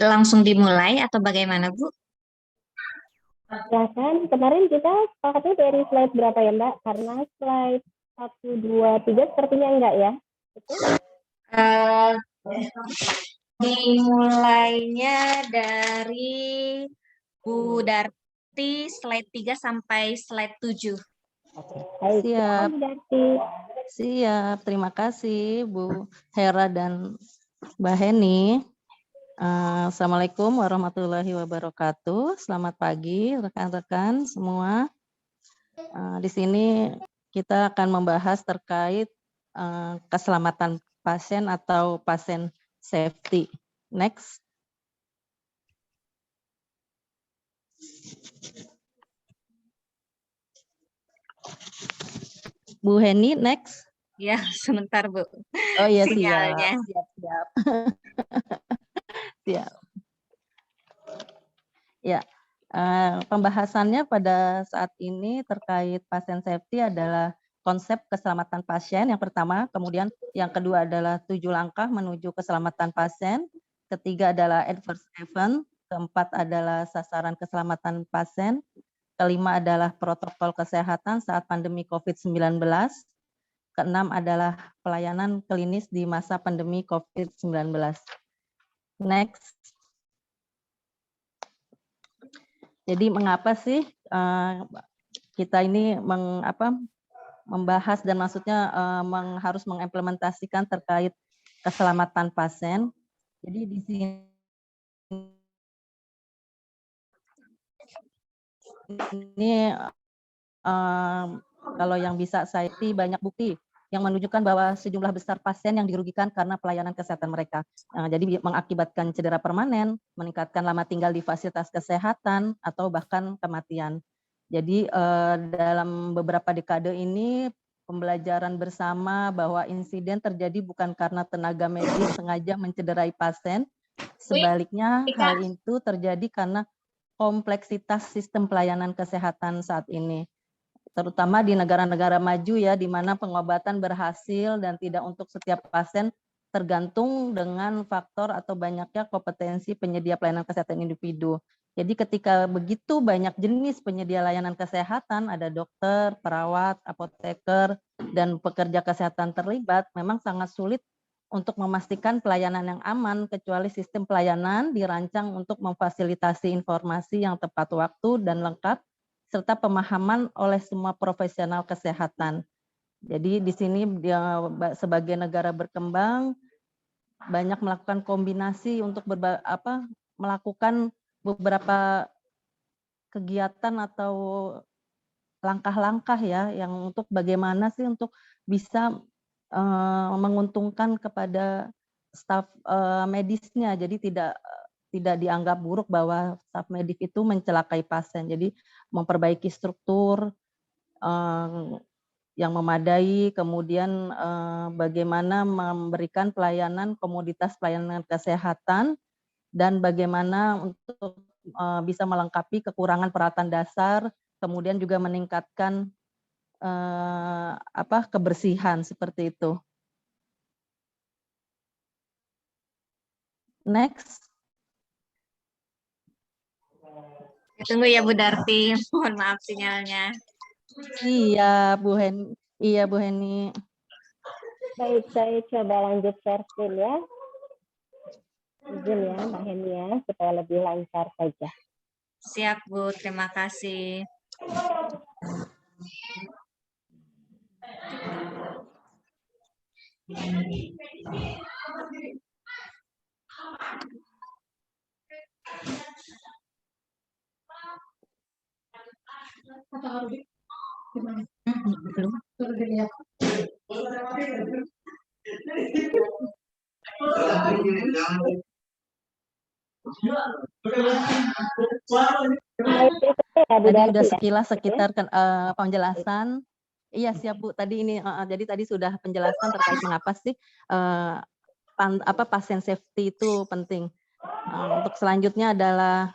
Langsung dimulai atau bagaimana, Bu? Ya kan, kemarin kita sepakatnya dari slide berapa ya, Mbak? Karena slide 1, 2, 3 sepertinya enggak ya? Betul? Dimulainya dari Bu Darti slide 3 sampai slide 7. Baik, Siap. Bu Darti. Siap, terima kasih Bu Hera dan Mbak Heni. Assalamualaikum warahmatullahi wabarakatuh. Selamat pagi rekan-rekan semua. Di sini kita akan membahas terkait keselamatan pasien atau pasien safety. Next. Bu Heni, next. Ya, sebentar, Bu. Oh iya, Sinyalnya. Siap. Siap. Ya, pembahasannya pada saat ini terkait pasien safety adalah konsep keselamatan pasien yang pertama, kemudian yang kedua adalah 7 langkah menuju keselamatan pasien, ketiga adalah adverse event, keempat adalah sasaran keselamatan pasien, kelima adalah protokol kesehatan saat pandemi COVID-19, keenam adalah pelayanan klinis di masa pandemi COVID-19. Next. Jadi mengapa sih kita ini membahas dan maksudnya harus mengimplementasikan terkait keselamatan pasien. Jadi di sini kalau yang bisa saya banyak bukti yang menunjukkan bahwa sejumlah besar pasien yang dirugikan karena pelayanan kesehatan mereka. Jadi mengakibatkan cedera permanen, meningkatkan lama tinggal di fasilitas kesehatan, atau bahkan kematian. Jadi dalam beberapa dekade ini pembelajaran bersama bahwa insiden terjadi bukan karena tenaga medis sengaja mencederai pasien, sebaliknya hal itu terjadi karena kompleksitas sistem pelayanan kesehatan saat ini, terutama di negara-negara maju ya, di mana pengobatan berhasil dan tidak untuk setiap pasien, tergantung dengan faktor atau banyaknya kompetensi penyedia pelayanan kesehatan individu. Jadi ketika begitu banyak jenis penyedia layanan kesehatan, ada dokter, perawat, apoteker, dan pekerja kesehatan terlibat, memang sangat sulit untuk memastikan pelayanan yang aman, kecuali sistem pelayanan dirancang untuk memfasilitasi informasi yang tepat waktu dan lengkap, serta pemahaman oleh semua profesional kesehatan. Jadi di sini sebagai negara berkembang banyak melakukan kombinasi untuk melakukan beberapa kegiatan atau langkah-langkah ya yang untuk bagaimana sih untuk bisa menguntungkan kepada staf medisnya. Jadi tidak dianggap buruk bahwa staf medis itu mencelakai pasien. Jadi memperbaiki struktur yang memadai, kemudian bagaimana memberikan pelayanan komoditas pelayanan kesehatan, dan bagaimana untuk bisa melengkapi kekurangan peralatan dasar, kemudian juga meningkatkan kebersihan seperti itu. Next. Tunggu ya Bu Darti, mohon maaf sinyalnya. Iya Bu Hen. Iya, Bu Heni. Baik, saya coba lanjut share screen ya. Izin ya, Mbak Heni ya, supaya lebih lancar saja. Siap, Bu. Terima kasih. Belum. Slide berikutnya ya, Bu Tadi Darti udah ya. sekilas Ya. sekitar penjelasan. Iya, siap Bu. Tadi ini jadi tadi sudah penjelasan terkait mengapa sih pasien safety itu penting. Untuk selanjutnya adalah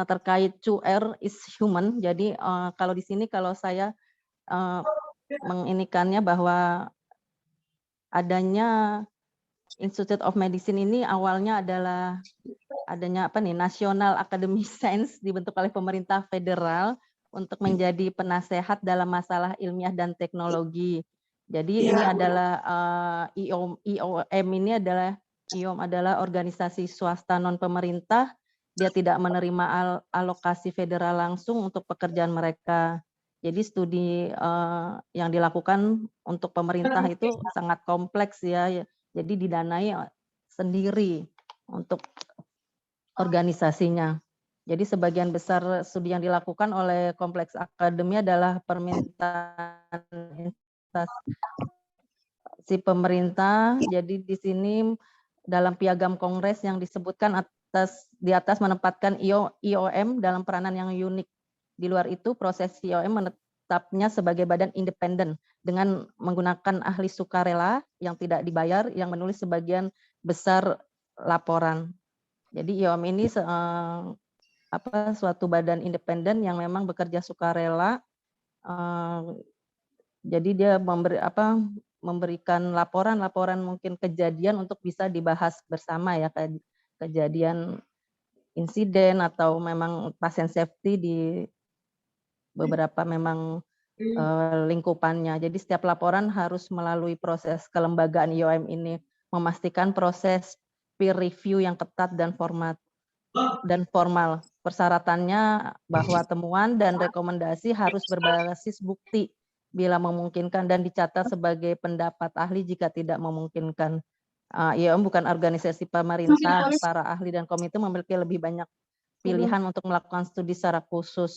terkait 2R is human. Jadi kalau di sini kalau saya menginikannya bahwa adanya Institute of Medicine ini awalnya adalah adanya National Academy Science dibentuk oleh pemerintah federal untuk menjadi penasehat dalam masalah ilmiah dan teknologi. Jadi ini adalah IOM ini adalah organisasi swasta non pemerintah. Dia tidak menerima alokasi federal langsung untuk pekerjaan mereka. Jadi studi yang dilakukan untuk pemerintah itu sangat kompleks ya. Jadi didanai sendiri untuk organisasinya. Jadi sebagian besar studi yang dilakukan oleh kompleks akademi adalah permintaan instansi pemerintah. Jadi di sini dalam piagam kongres yang disebutkan di atas menempatkan IOM dalam peranan yang unik. Di luar itu proses IOM menetapnya sebagai badan independen dengan menggunakan ahli sukarela yang tidak dibayar yang menulis sebagian besar laporan. Jadi IOM ini suatu badan independen yang memang bekerja sukarela. Jadi dia memberikan laporan mungkin kejadian untuk bisa dibahas bersama ya, kejadian insiden atau memang pasien safety di beberapa memang lingkupannya. Jadi setiap laporan harus melalui proses kelembagaan IOM ini, memastikan proses peer review yang ketat dan formal. Persyaratannya bahwa temuan dan rekomendasi harus berbasis bukti bila memungkinkan dan dicatat sebagai pendapat ahli jika tidak memungkinkan. IOM bukan organisasi pemerintah, para ahli dan komite memiliki lebih banyak pilihan untuk melakukan studi secara khusus.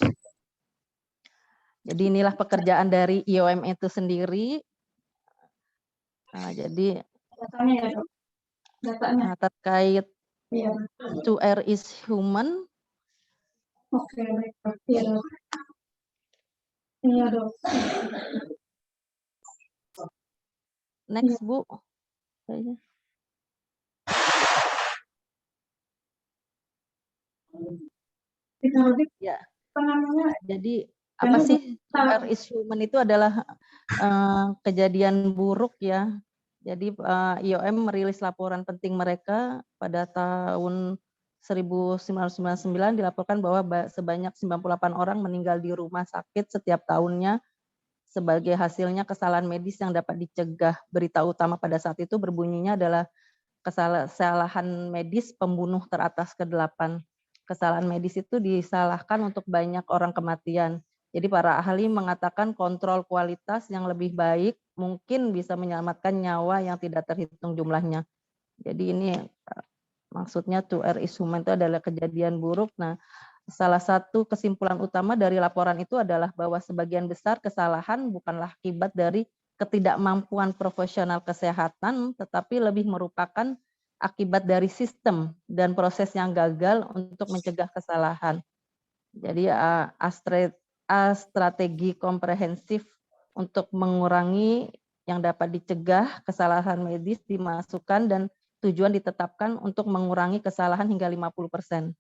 Jadi inilah pekerjaan dari IOM itu sendiri. Jadi terkait 2R is human. Oke, baik. Iya, Dok. Iya, Dok. Next, Bu. Ya. Jadi apa sih 2R is human itu adalah kejadian buruk ya. Jadi IOM merilis laporan penting mereka pada tahun 1999 dilaporkan bahwa sebanyak 98 orang meninggal di rumah sakit setiap tahunnya sebagai hasilnya kesalahan medis yang dapat dicegah. Berita utama pada saat itu berbunyinya adalah kesalahan medis pembunuh teratas ke-8. Kesalahan medis itu disalahkan untuk banyak orang kematian. Jadi para ahli mengatakan kontrol kualitas yang lebih baik mungkin bisa menyelamatkan nyawa yang tidak terhitung jumlahnya. Jadi ini maksudnya 2R is human itu adalah kejadian buruk. Nah, salah satu kesimpulan utama dari laporan itu adalah bahwa sebagian besar kesalahan bukanlah akibat dari ketidakmampuan profesional kesehatan, tetapi lebih merupakan akibat dari sistem dan proses yang gagal untuk mencegah kesalahan. Jadi strategi komprehensif untuk mengurangi yang dapat dicegah kesalahan medis dimasukkan dan tujuan ditetapkan untuk mengurangi kesalahan hingga 50%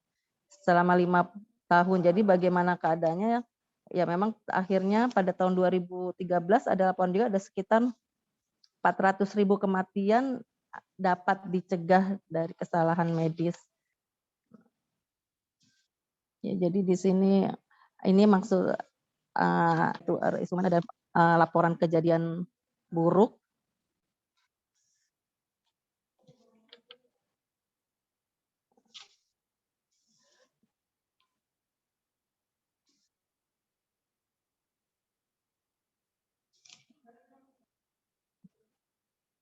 selama 5 tahun. Jadi bagaimana keadaannya? Ya memang akhirnya pada tahun 2013 ada laporan juga ada sekitar 400.000 kematian dapat dicegah dari kesalahan medis. Ya, jadi di sini ini maksud ada laporan kejadian buruk.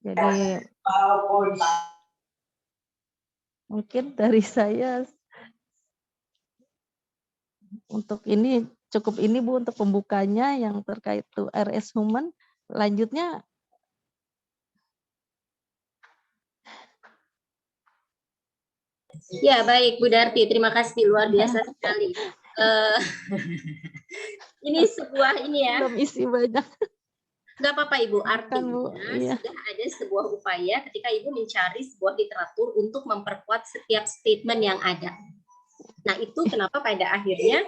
Jadi mungkin dari saya untuk ini cukup ini Bu untuk pembukanya yang terkait tuh RS Human. Lanjutnya Ya, baik Bu Darti, terima kasih, luar biasa sekali. Ini sebuah ini ya. belum isi banyak. Nggak apa-apa Ibu, artinya Bu, iya. sudah ada sebuah upaya ketika Ibu mencari sebuah literatur untuk memperkuat setiap statement yang ada. Nah itu kenapa pada akhirnya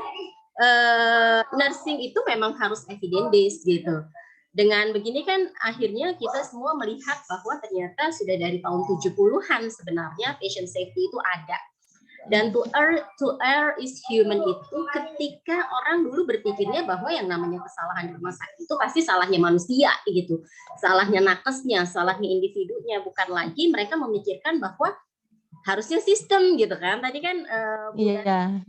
nursing itu memang harus evidence based gitu. Dengan begini kan akhirnya kita semua melihat bahwa ternyata sudah dari tahun 70-an sebenarnya patient safety itu ada. Dan to err is human itu ketika orang dulu berpikirnya bahwa yang namanya kesalahan di rumah sakit itu pasti salahnya manusia gitu. Salahnya nakesnya, salahnya individunya, bukan lagi mereka memikirkan bahwa harusnya sistem gitu kan. Tadi kan Iya.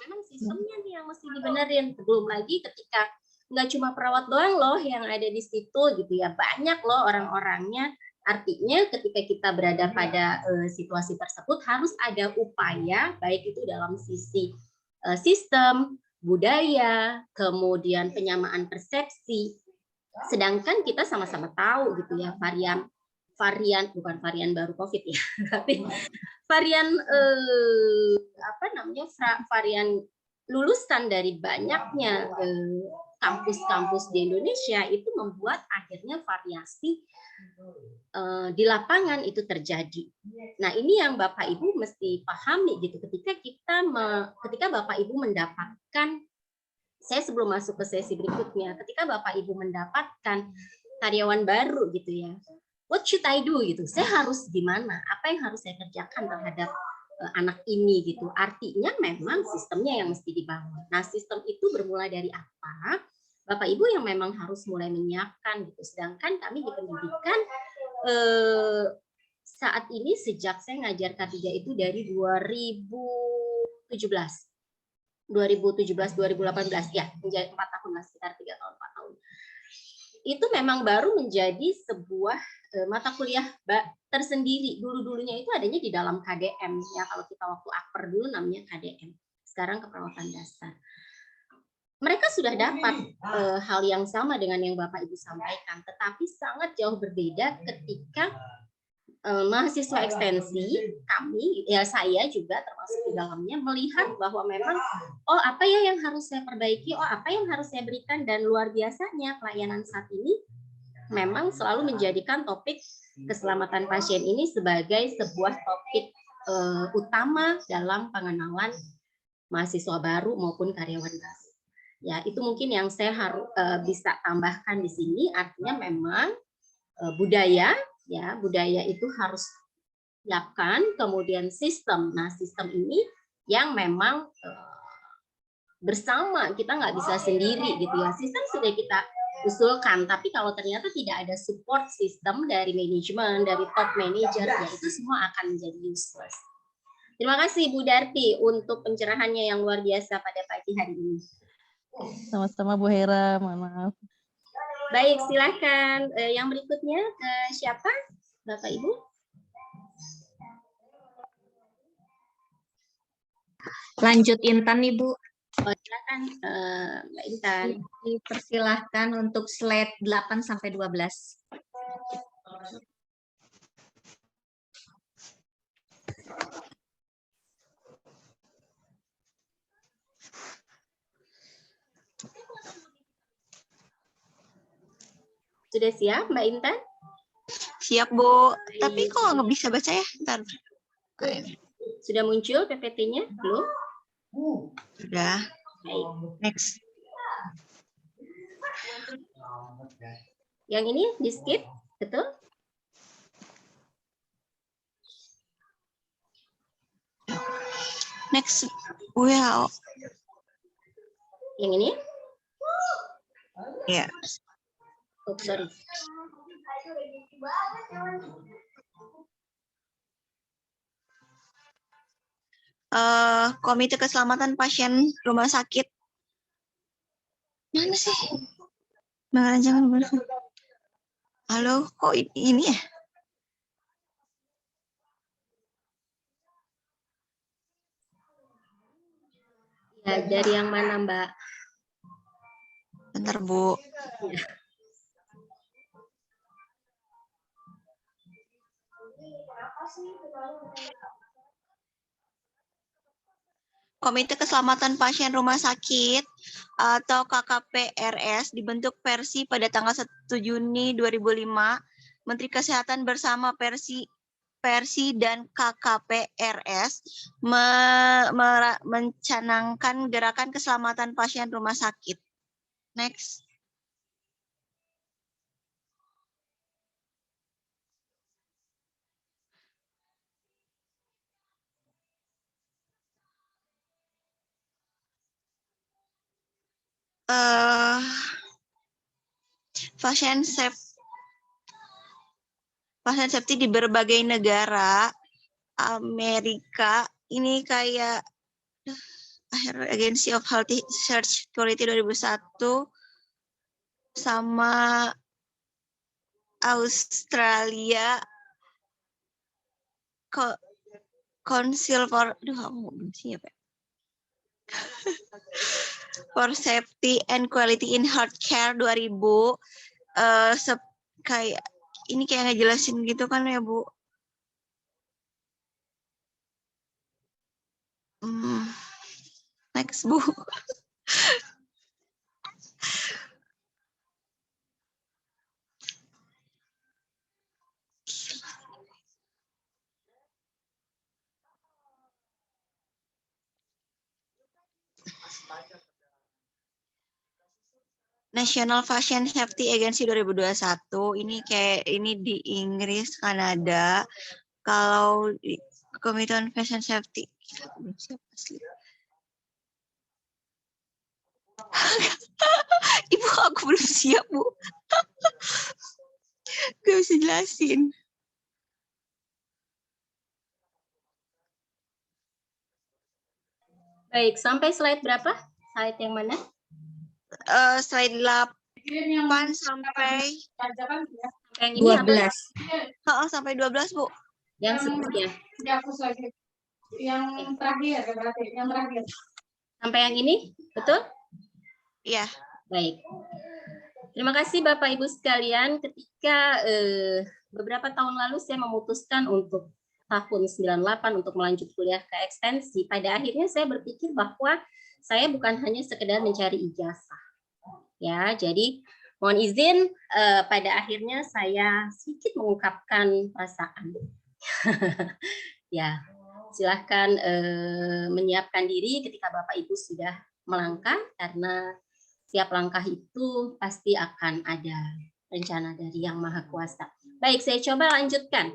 memang sistemnya nih yang mesti dibenerin. Belum lagi ketika nggak cuma perawat doang loh yang ada di situ gitu ya. Banyak loh orang-orangnya. Artinya ketika kita berada pada situasi tersebut harus ada upaya baik itu dalam sisi sistem, budaya, kemudian penyamaan persepsi. Sedangkan kita sama-sama tahu gitu ya varian bukan varian baru COVID ya, tapi varian varian lulusan dari banyaknya kampus-kampus di Indonesia itu membuat akhirnya variasi di lapangan itu terjadi. Nah ini yang Bapak Ibu mesti pahami gitu ketika Bapak Ibu mendapatkan, saya sebelum masuk ke sesi berikutnya, ketika Bapak Ibu mendapatkan karyawan baru gitu ya, what should I do gitu, saya harus gimana, apa yang harus saya kerjakan terhadap anak ini gitu. Artinya memang sistemnya yang mesti dibangun. Nah sistem itu bermula dari apa? Bapak Ibu yang memang harus mulai menyiapkan gitu. Sedangkan kami di pendidikan saat ini sejak saya ngajar K3 itu dari 2017 2018 ya, menjadi 4 tahun lah, sekitar 3 tahun 4 tahun. Itu memang baru menjadi sebuah mata kuliah tersendiri. Dulu-dulunya itu adanya di dalam KDM ya, kalau kita waktu akper dulu namanya KDM. Sekarang keperawatan dasar. Mereka sudah dapat hal yang sama dengan yang Bapak Ibu sampaikan, tetapi sangat jauh berbeda ketika mahasiswa ekstensi kami, ya saya juga termasuk di dalamnya, melihat bahwa memang apa ya yang harus saya perbaiki, apa yang harus saya berikan, dan luar biasanya pelayanan saat ini memang selalu menjadikan topik keselamatan pasien ini sebagai sebuah topik utama dalam pengenalan mahasiswa baru maupun karyawan baru. Ya, itu mungkin yang saya harus bisa tambahkan di sini. Artinya memang budaya itu harus siapkan, kemudian sistem. Nah, sistem ini yang memang bersama, kita nggak bisa sendiri gitu ya. Sistem sudah kita usulkan, tapi kalau ternyata tidak ada support sistem dari manajemen, dari top manager, ya itu semua akan menjadi useless. Terima kasih Bu Darti untuk pencerahannya yang luar biasa pada pagi hari ini. Sama-sama Bu Hera, mohon maaf. Baik, silakan. Yang berikutnya siapa, Bapak Ibu? Lanjut Intan Ibu. Silakan Mbak Intan. Dipersilahkan untuk slide 8 sampai 12. Sudah siap Mbak Intan? Siap Bu, tapi kok nggak bisa baca ya? Ntar. Sudah muncul PPT-nya? Belum? Sudah. Baik. Next. Yang ini di skip, betul? Next. WHO. Yang ini? Ya. Oh, sorry. Komite Keselamatan Pasien Rumah Sakit. Mana sih? Bang jangan bener. Halo, kok ini ya? Ya, dari yang mana, Mbak? Bentar, Bu. Komite Keselamatan Pasien Rumah Sakit atau KKPRS dibentuk Persi pada tanggal 1 Juni 2005. Menteri Kesehatan bersama Persi dan KKPRS mencanangkan gerakan keselamatan pasien rumah sakit. Next. Pasien safety di berbagai negara Amerika ini kayak Agency of Health Research Quality 2001 sama Australia Council for for Safety and Quality in Healthcare 2000 kayak ini kayak ngejelasin gitu kan ya Bu. Next Bu. National Patient Safety Agency 2021 ini kayak ini di Inggris, Kanada. Kalau Komitmen Patient Safety Ibu aku belum siap Bu. Gak bisa jelasin. Baik, sampai slide berapa? Slide yang mana? Slide 8 sampai yang ini 12. sampai 12 Bu. Yang sebelumnya. Yang terakhir berarti, yang terakhir. Sampai yang ini, betul? Iya. Baik. Terima kasih Bapak Ibu sekalian. Ketika beberapa tahun lalu saya memutuskan untuk tahun 98 untuk melanjut kuliah ke ekstensi, pada akhirnya saya berpikir bahwa saya bukan hanya sekedar mencari ijazah. Ya, jadi mohon izin pada akhirnya saya sedikit mengungkapkan perasaan. Ya, silahkan menyiapkan diri ketika Bapak Ibu sudah melangkah, karena setiap langkah itu pasti akan ada rencana dari Yang Maha Kuasa. Baik, saya coba lanjutkan.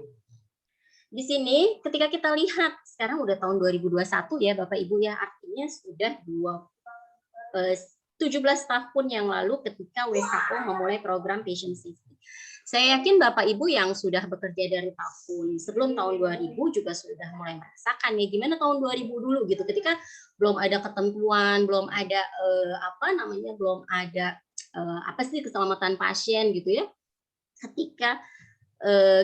Di sini ketika kita lihat sekarang udah tahun 2021 ya Bapak Ibu ya, artinya sudah 17 tahun yang lalu ketika WHO memulai program Patient Safety. Saya yakin Bapak Ibu yang sudah bekerja dari tahun sebelum tahun 2000 juga sudah mulai merasakan ya gimana tahun 2000 dulu gitu, ketika belum ada ketentuan, belum ada belum ada keselamatan pasien gitu ya. Ketika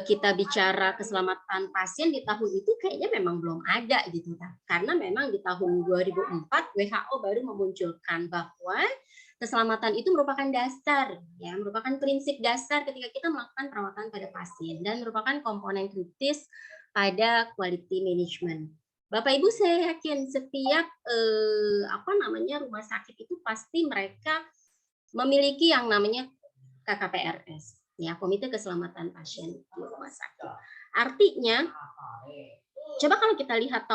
kita bicara keselamatan pasien di tahun itu kayaknya memang belum ada gitu kan. Karena memang di tahun 2004 WHO baru memunculkan bahwa keselamatan itu merupakan dasar, ya, merupakan prinsip dasar ketika kita melakukan perawatan pada pasien dan merupakan komponen kritis pada quality management. Bapak Ibu, saya yakin setiap rumah sakit itu pasti mereka memiliki yang namanya KKPRS, ya, Komite Keselamatan Pasien di Rumah Sakit. Artinya, coba kalau kita lihat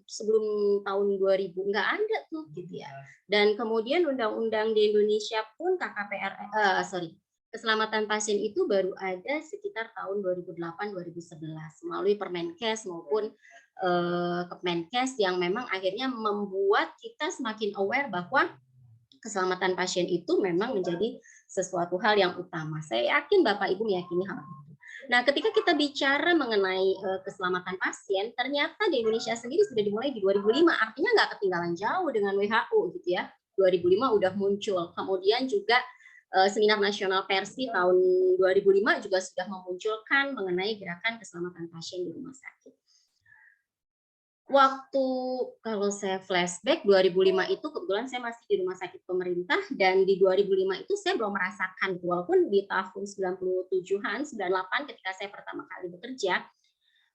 sebelum tahun 2000 nggak ada tuh gitu ya. Dan kemudian undang-undang di Indonesia pun keselamatan pasien itu baru ada sekitar tahun 2008-2011 melalui Permenkes maupun Kemenkes yang memang akhirnya membuat kita semakin aware bahwa keselamatan pasien itu memang menjadi sesuatu hal yang utama. Saya yakin Bapak Ibu meyakini hal itu. Nah, ketika kita bicara mengenai keselamatan pasien, ternyata di Indonesia sendiri sudah dimulai di 2005, artinya nggak ketinggalan jauh dengan WHO gitu ya. 2005 udah muncul. Kemudian juga Seminar Nasional Persi tahun 2005 juga sudah memunculkan mengenai gerakan keselamatan pasien di rumah sakit. Waktu kalau saya flashback 2005 itu kebetulan saya masih di rumah sakit pemerintah, dan di 2005 itu saya belum merasakan, walaupun di tahun 97-an, 98 ketika saya pertama kali bekerja,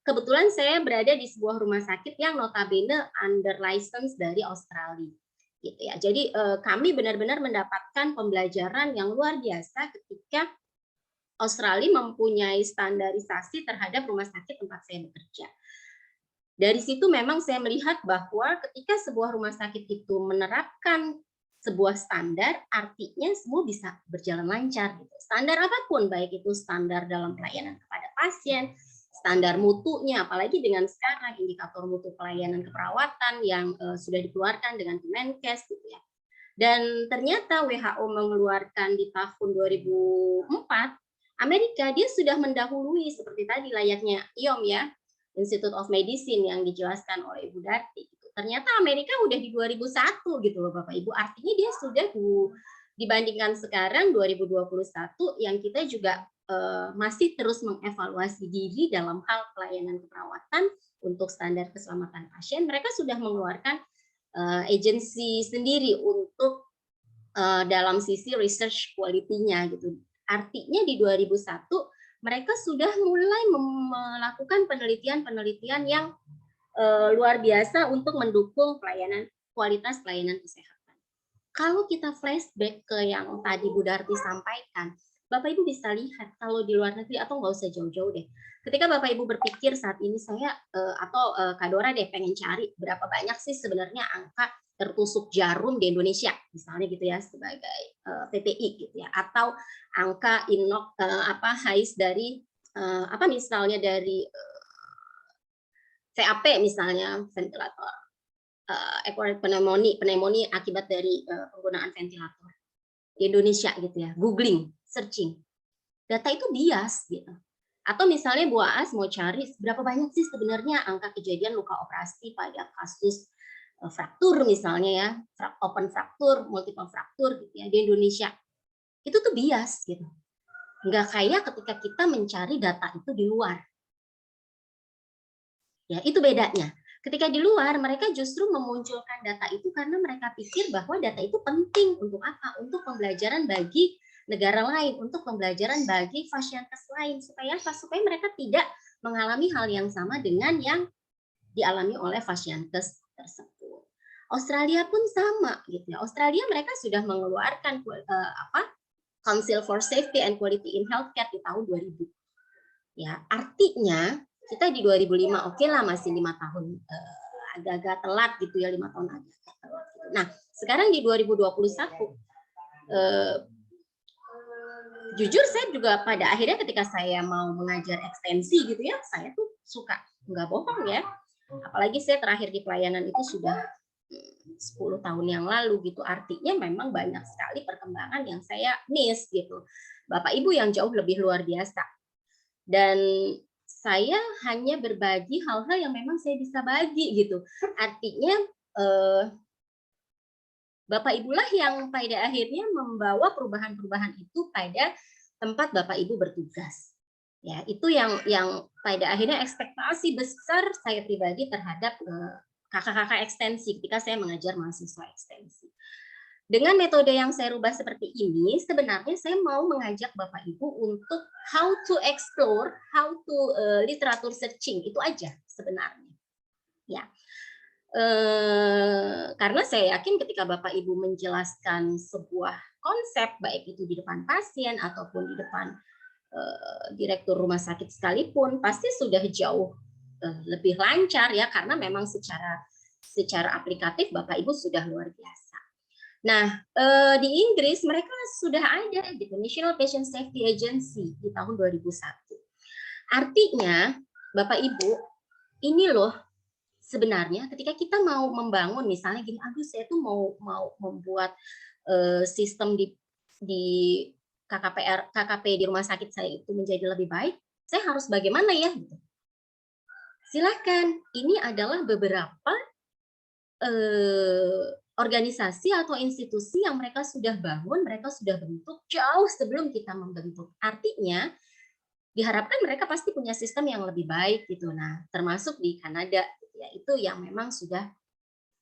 kebetulan saya berada di sebuah rumah sakit yang notabene under license dari Australia. Gitu ya. Jadi kami benar-benar mendapatkan pembelajaran yang luar biasa ketika Australia mempunyai standarisasi terhadap rumah sakit tempat saya bekerja. Dari situ memang saya melihat bahwa ketika sebuah rumah sakit itu menerapkan sebuah standar, artinya semua bisa berjalan lancar. Gitu. Standar apapun, baik itu standar dalam pelayanan kepada pasien, standar mutunya, apalagi dengan sekarang indikator mutu pelayanan keperawatan yang sudah dikeluarkan dengan Kemenkes, gitu ya. Dan ternyata WHO mengeluarkan di tahun 2004, Amerika dia sudah mendahului seperti tadi layaknya IOM ya, Institute of Medicine yang dijelaskan oleh Ibu Darti. Ternyata Amerika udah di 2001 gitu loh Bapak Ibu. Artinya dia sudah dibandingkan sekarang 2021 yang kita juga masih terus mengevaluasi diri dalam hal pelayanan keperawatan untuk standar keselamatan pasien. Mereka sudah mengeluarkan agensi sendiri untuk dalam sisi research quality-nya gitu. Artinya di 2001 mereka sudah mulai melakukan penelitian-penelitian yang luar biasa untuk mendukung kualitas pelayanan kesehatan. Kalau kita flashback ke yang tadi Bu Darti sampaikan, Bapak Ibu bisa lihat kalau di luar negeri, atau nggak usah jauh-jauh deh. Ketika Bapak Ibu berpikir saat ini saya atau Kak Dora deh pengen cari berapa banyak sih sebenarnya angka tertusuk jarum di Indonesia, misalnya gitu ya, sebagai PPI gitu ya, atau angka HAIS dari misalnya dari CAP misalnya ventilator, acquired pneumonia akibat dari penggunaan ventilator di Indonesia gitu ya, googling, searching, data itu bias gitu. Atau misalnya Bu Aas mau cari berapa banyak sih sebenarnya angka kejadian luka operasi pada kasus fraktur misalnya ya, open fraktur, multiple fraktur gitu ya di Indonesia. Itu tuh bias gitu. Nggak kayak ketika kita mencari data itu di luar. Ya, itu bedanya. Ketika di luar, mereka justru memunculkan data itu karena mereka pikir bahwa data itu penting untuk apa? Untuk pembelajaran bagi negara lain, untuk pembelajaran bagi vaskes lain, supaya apa? Supaya mereka tidak mengalami hal yang sama dengan yang dialami oleh vaskes tersebut. Australia pun sama gitu ya. Australia mereka sudah mengeluarkan Council for Safety and Quality in Healthcare di tahun 2000. Ya, artinya kita di 2005 oke lah, masih 5 tahun agak-agak telat gitu ya, 5 tahun agak-agak telat. Gitu. Nah, sekarang di 2021 jujur saya juga pada akhirnya ketika saya mau mengajar ekstensi gitu ya, saya tuh suka, nggak bohong ya. Apalagi saya terakhir di pelayanan itu sudah 10 tahun yang lalu gitu, artinya memang banyak sekali perkembangan yang saya miss gitu. Bapak Ibu yang jauh lebih luar biasa. Dan saya hanya berbagi hal-hal yang memang saya bisa bagi gitu. Artinya Bapak Ibulah yang pada akhirnya membawa perubahan-perubahan itu pada tempat Bapak Ibu bertugas. Ya, itu yang pada akhirnya ekspektasi besar saya pribadi terhadap kakak-kakak ekstensi ketika saya mengajar mahasiswa ekstensi. Dengan metode yang saya rubah seperti ini, sebenarnya saya mau mengajak Bapak Ibu untuk how to explore, how to literature searching, itu aja sebenarnya. Ya, karena saya yakin ketika Bapak Ibu menjelaskan sebuah konsep, baik itu di depan pasien ataupun di depan direktur rumah sakit sekalipun, pasti sudah jauh lebih lancar ya, karena memang secara aplikatif Bapak Ibu sudah luar biasa. Nah, di Inggris mereka sudah ada gitu, National Patient Safety Agency di tahun 2001. Artinya, Bapak Ibu, ini loh sebenarnya ketika kita mau membangun misalnya gini, aduh saya tuh mau membuat sistem di KKP di rumah sakit saya itu menjadi lebih baik, saya harus bagaimana ya? Silakan, ini adalah beberapa organisasi atau institusi yang mereka sudah bangun, mereka sudah bentuk jauh sebelum kita membentuk. Artinya, diharapkan mereka pasti punya sistem yang lebih baik gitu. Nah, termasuk di Kanada, ya itu yang memang sudah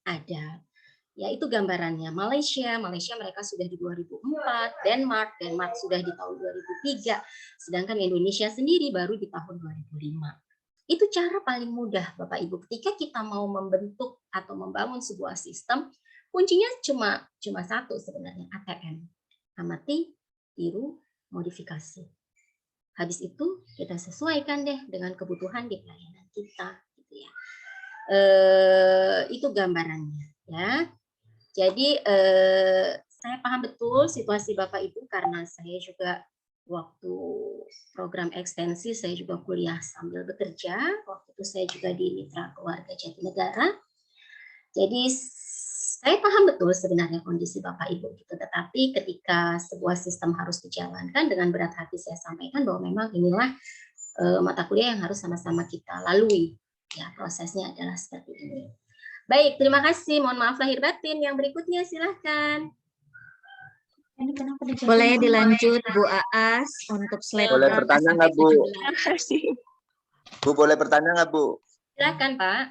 ada. Ya itu gambarannya. Malaysia mereka sudah di 2004, Denmark sudah di tahun 2003, sedangkan Indonesia sendiri baru di tahun 2005. Itu cara paling mudah Bapak Ibu ketika kita mau membentuk atau membangun sebuah sistem, kuncinya cuma satu sebenarnya, ATM. Amati, tiru, modifikasi. Habis itu kita sesuaikan deh dengan kebutuhan di pelayanan kita gitu ya. Itu gambarannya ya. Jadi saya paham betul situasi Bapak Ibu karena saya juga waktu program ekstensi saya juga kuliah sambil bekerja. Waktu itu saya juga di Mitra Keluarga Jatinegara. Jadi saya paham betul sebenarnya kondisi Bapak Ibu gitu. Tetapi ketika sebuah sistem harus dijalankan dengan berat hati saya sampaikan bahwa memang inilah mata kuliah yang harus sama-sama kita lalui. Ya, prosesnya adalah seperti ini. Baik, terima kasih. Mohon maaf lahir batin. Yang berikutnya silahkan. Boleh dilanjut Bu Aas untuk slide Boleh bertanya nggak Bu? Terima kasih. Bu boleh bertanya nggak Bu? Silahkan Pak.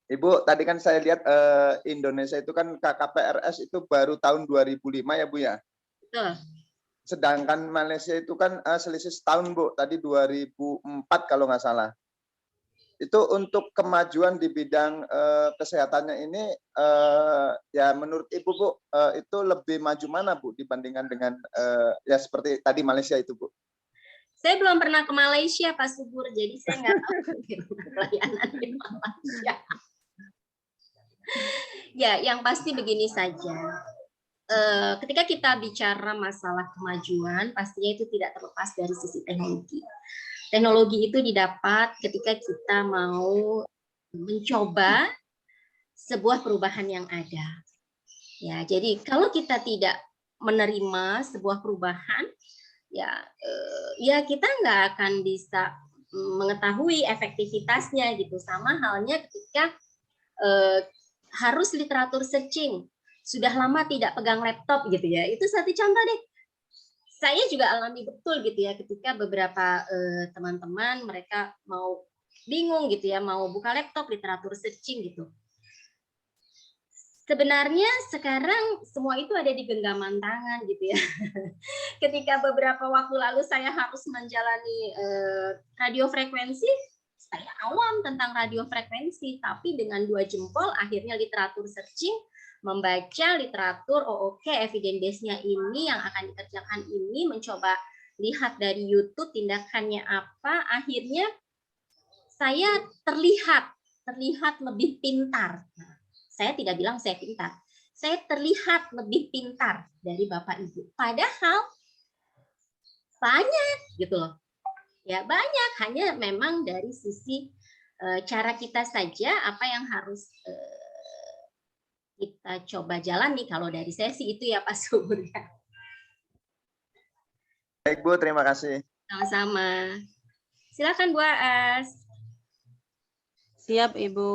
Ibu, tadi kan saya lihat Indonesia itu kan KKPRS itu baru tahun 2005 ya Bu ya? Betul. Sedangkan Malaysia itu kan selisih setahun Bu, tadi 2004 kalau nggak salah. Itu untuk kemajuan di bidang kesehatannya ini, ya menurut Ibu Bu, itu lebih maju mana Bu dibandingkan dengan ya seperti tadi Malaysia itu Bu? Saya belum pernah ke Malaysia Pak Subur, jadi saya nggak tahu pelayanan di Malaysia. Ya, yang pasti begini saja. Ketika kita bicara masalah kemajuan, pastinya itu tidak terlepas dari sisi teknologi. Teknologi itu didapat ketika kita mau mencoba sebuah perubahan yang ada. Ya, jadi kalau kita tidak menerima sebuah perubahan, ya kita nggak akan bisa mengetahui efektivitasnya gitu. Sama halnya ketika harus literatur searching, sudah lama tidak pegang laptop gitu ya. Itu satu contoh deh. Saya juga alami betul gitu ya ketika beberapa teman-teman mereka mau bingung gitu ya, mau buka laptop literatur searching gitu. Sebenarnya sekarang semua itu ada di genggaman tangan gitu ya. Ketika beberapa waktu lalu saya harus menjalani radiofrekuensi, saya awam tentang radiofrekuensi, tapi dengan 2 jempol akhirnya literatur searching, membaca literatur, oh oke, evidence base-nya ini yang akan dikerjakan ini, mencoba lihat dari YouTube tindakannya apa, akhirnya saya terlihat lebih pintar. Nah, saya tidak bilang saya pintar, saya terlihat lebih pintar dari Bapak Ibu. Padahal banyak gitu loh. Ya banyak, hanya memang dari sisi cara kita saja apa yang harus kita coba jalani. Kalau dari sesi itu ya Pak Subur ya. Baik Bu, terima kasih. Sama-sama. Silakan Bu Aas. Siap Ibu.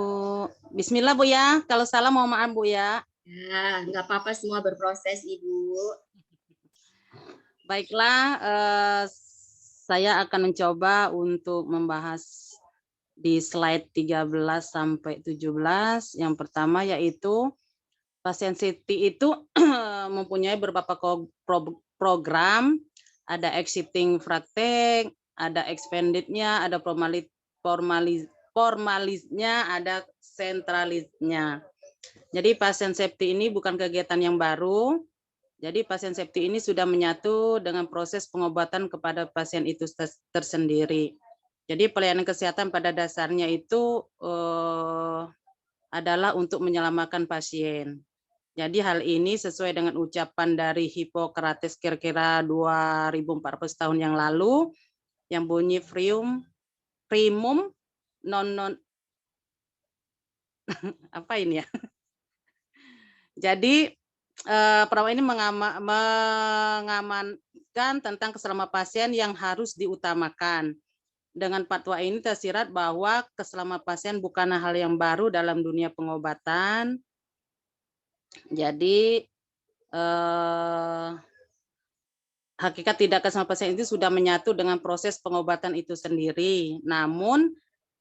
Bismillah Bu ya. Kalau salah mohon maaf Bu ya. Ya, nggak apa-apa, semua berproses Ibu. Baiklah, saya akan mencoba untuk membahas di slide 13 sampai 17. Yang pertama yaitu pasien safety itu mempunyai beberapa program, ada existing praktek, ada expanded-nya, ada formalisnya, ada sentralisnya. Jadi pasien safety ini bukan kegiatan yang baru. Jadi pasien safety ini sudah menyatu dengan proses pengobatan kepada pasien itu tersendiri. Jadi pelayanan kesehatan pada dasarnya itu adalah untuk menyelamatkan pasien. Jadi hal ini sesuai dengan ucapan dari Hippocrates kira-kira 2400 tahun yang lalu, yang bunyi primum non apa ini ya? Jadi perawat ini mengamankan tentang keselamatan pasien yang harus diutamakan. Dengan fatwa ini tersirat bahwa keselamatan pasien bukanlah hal yang baru dalam dunia pengobatan. Jadi hakikat tidak keselamatan pasien itu sudah menyatu dengan proses pengobatan itu sendiri. Namun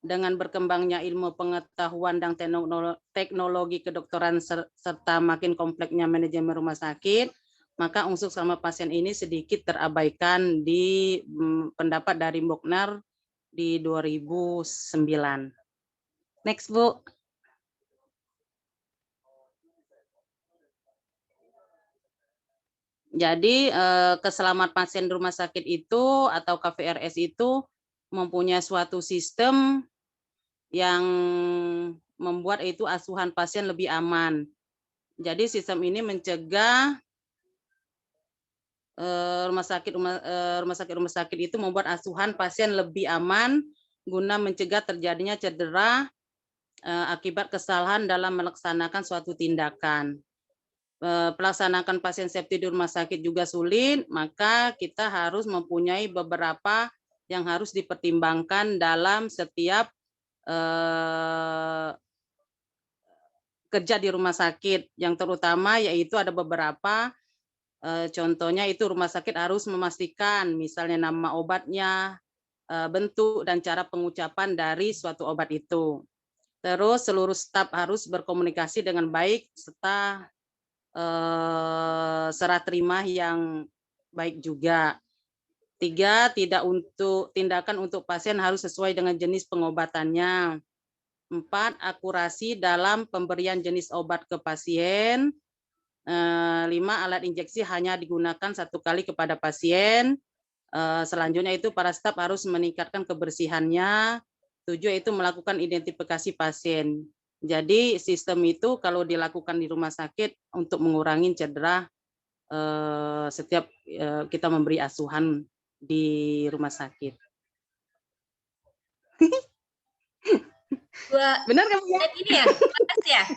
dengan berkembangnya ilmu pengetahuan dan teknologi kedokteran serta makin kompleksnya manajemen rumah sakit, maka unsur keselamatan pasien ini sedikit terabaikan di pendapat dari Buchner di 2009. Next, Bu. Jadi keselamatan pasien di rumah sakit itu atau KVRS itu mempunyai suatu sistem yang membuat itu asuhan pasien lebih aman. Jadi sistem ini mencegah rumah sakit itu membuat asuhan pasien lebih aman guna mencegah terjadinya cedera akibat kesalahan dalam melaksanakan suatu tindakan. Pelaksanaan pasien safety di rumah sakit juga sulit, maka kita harus mempunyai beberapa yang harus dipertimbangkan dalam setiap kerja di rumah sakit. Yang terutama yaitu ada beberapa, contohnya itu rumah sakit harus memastikan misalnya nama obatnya, bentuk dan cara pengucapan dari suatu obat itu. Terus seluruh staf harus berkomunikasi dengan baik serta serah terima yang baik juga. 3, tindakan untuk pasien harus sesuai dengan jenis pengobatannya. 4, akurasi dalam pemberian jenis obat ke pasien. 5, alat injeksi hanya digunakan 1 kali kepada pasien. Selanjutnya itu para staf harus meningkatkan kebersihannya. 7, itu melakukan identifikasi pasien. Jadi sistem itu kalau dilakukan di rumah sakit untuk mengurangi cedera setiap kita memberi asuhan di rumah sakit. Benar kan Bu? Slide ini ya? Makasih ya?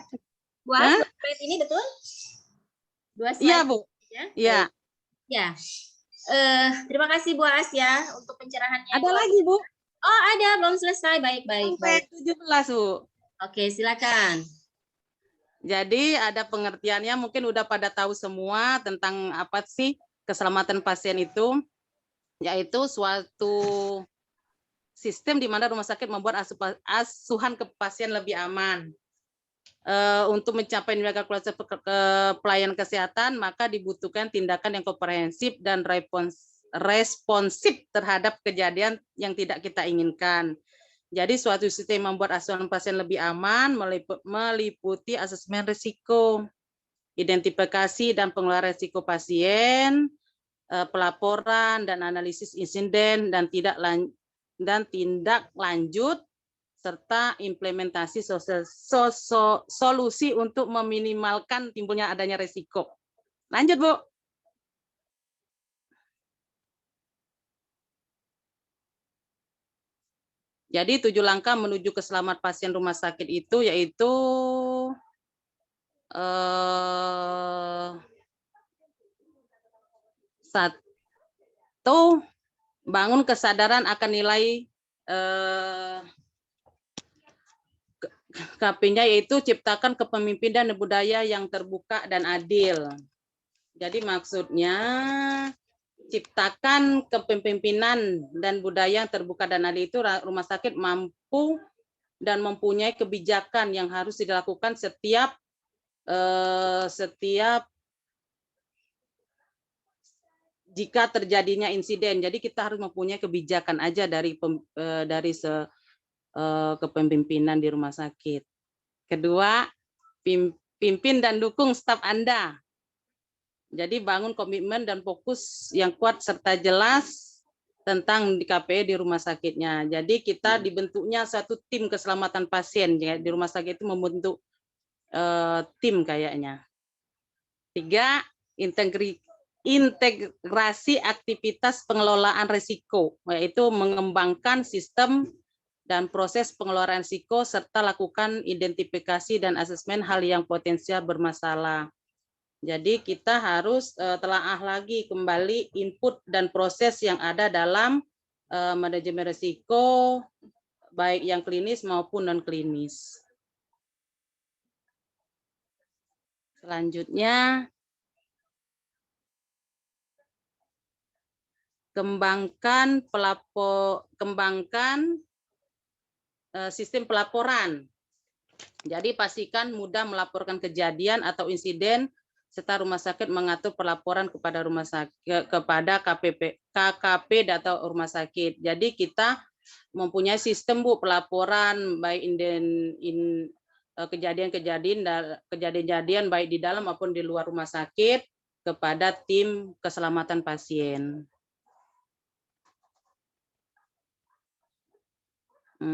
Slide ini betul? 2 slide. Iya, Bu. Iya. Ya. Terima kasih Bu Asya untuk pencerahannya. Ada lagi, Bu? Oh, ada, belum selesai. Baik. Sampai 17, Bu. Oke, silakan. Jadi ada pengertiannya, mungkin udah pada tahu semua tentang apa sih keselamatan pasien itu, yaitu suatu sistem di mana rumah sakit membuat asuhan ke pasien lebih aman. Untuk mencapai nilai kualitas pelayanan kesehatan, maka dibutuhkan tindakan yang komprehensif dan responsif terhadap kejadian yang tidak kita inginkan. Jadi suatu sistem membuat asuhan pasien lebih aman meliputi asesmen risiko, identifikasi dan pengelolaan risiko pasien, pelaporan dan analisis insiden dan tindak lanjut serta implementasi solusi untuk meminimalkan timbulnya adanya risiko. Lanjut, Bu. Jadi 7 langkah menuju keselamatan pasien rumah sakit itu yaitu 1, bangun kesadaran akan nilai KP-nya, yaitu ciptakan kepemimpinan dan budaya yang terbuka dan adil. Jadi maksudnya ciptakan kepemimpinan dan budaya yang terbuka dan adil itu rumah sakit mampu dan mempunyai kebijakan yang harus dilakukan setiap jika terjadinya insiden. Jadi kita harus mempunyai kebijakan aja dari kepemimpinan di rumah sakit. Kedua, pimpin dan dukung staf Anda. Jadi bangun komitmen dan fokus yang kuat serta jelas tentang di KPE di rumah sakitnya. Jadi kita dibentuknya satu tim keselamatan pasien ya, di rumah sakit itu membentuk tim kayaknya. 3, integrasi aktivitas pengelolaan risiko, yaitu mengembangkan sistem dan proses pengelolaan risiko serta lakukan identifikasi dan asesmen hal yang potensial bermasalah. Jadi kita harus telaah lagi kembali input dan proses yang ada dalam manajemen risiko, baik yang klinis maupun non-klinis. Selanjutnya, kembangkan sistem pelaporan. Jadi pastikan mudah melaporkan kejadian atau insiden serta rumah sakit mengatur pelaporan kepada rumah sakit kepada KKP atau rumah sakit. Jadi kita mempunyai sistem Bu pelaporan baik kejadian-kejadian baik di dalam maupun di luar rumah sakit kepada tim keselamatan pasien. 5.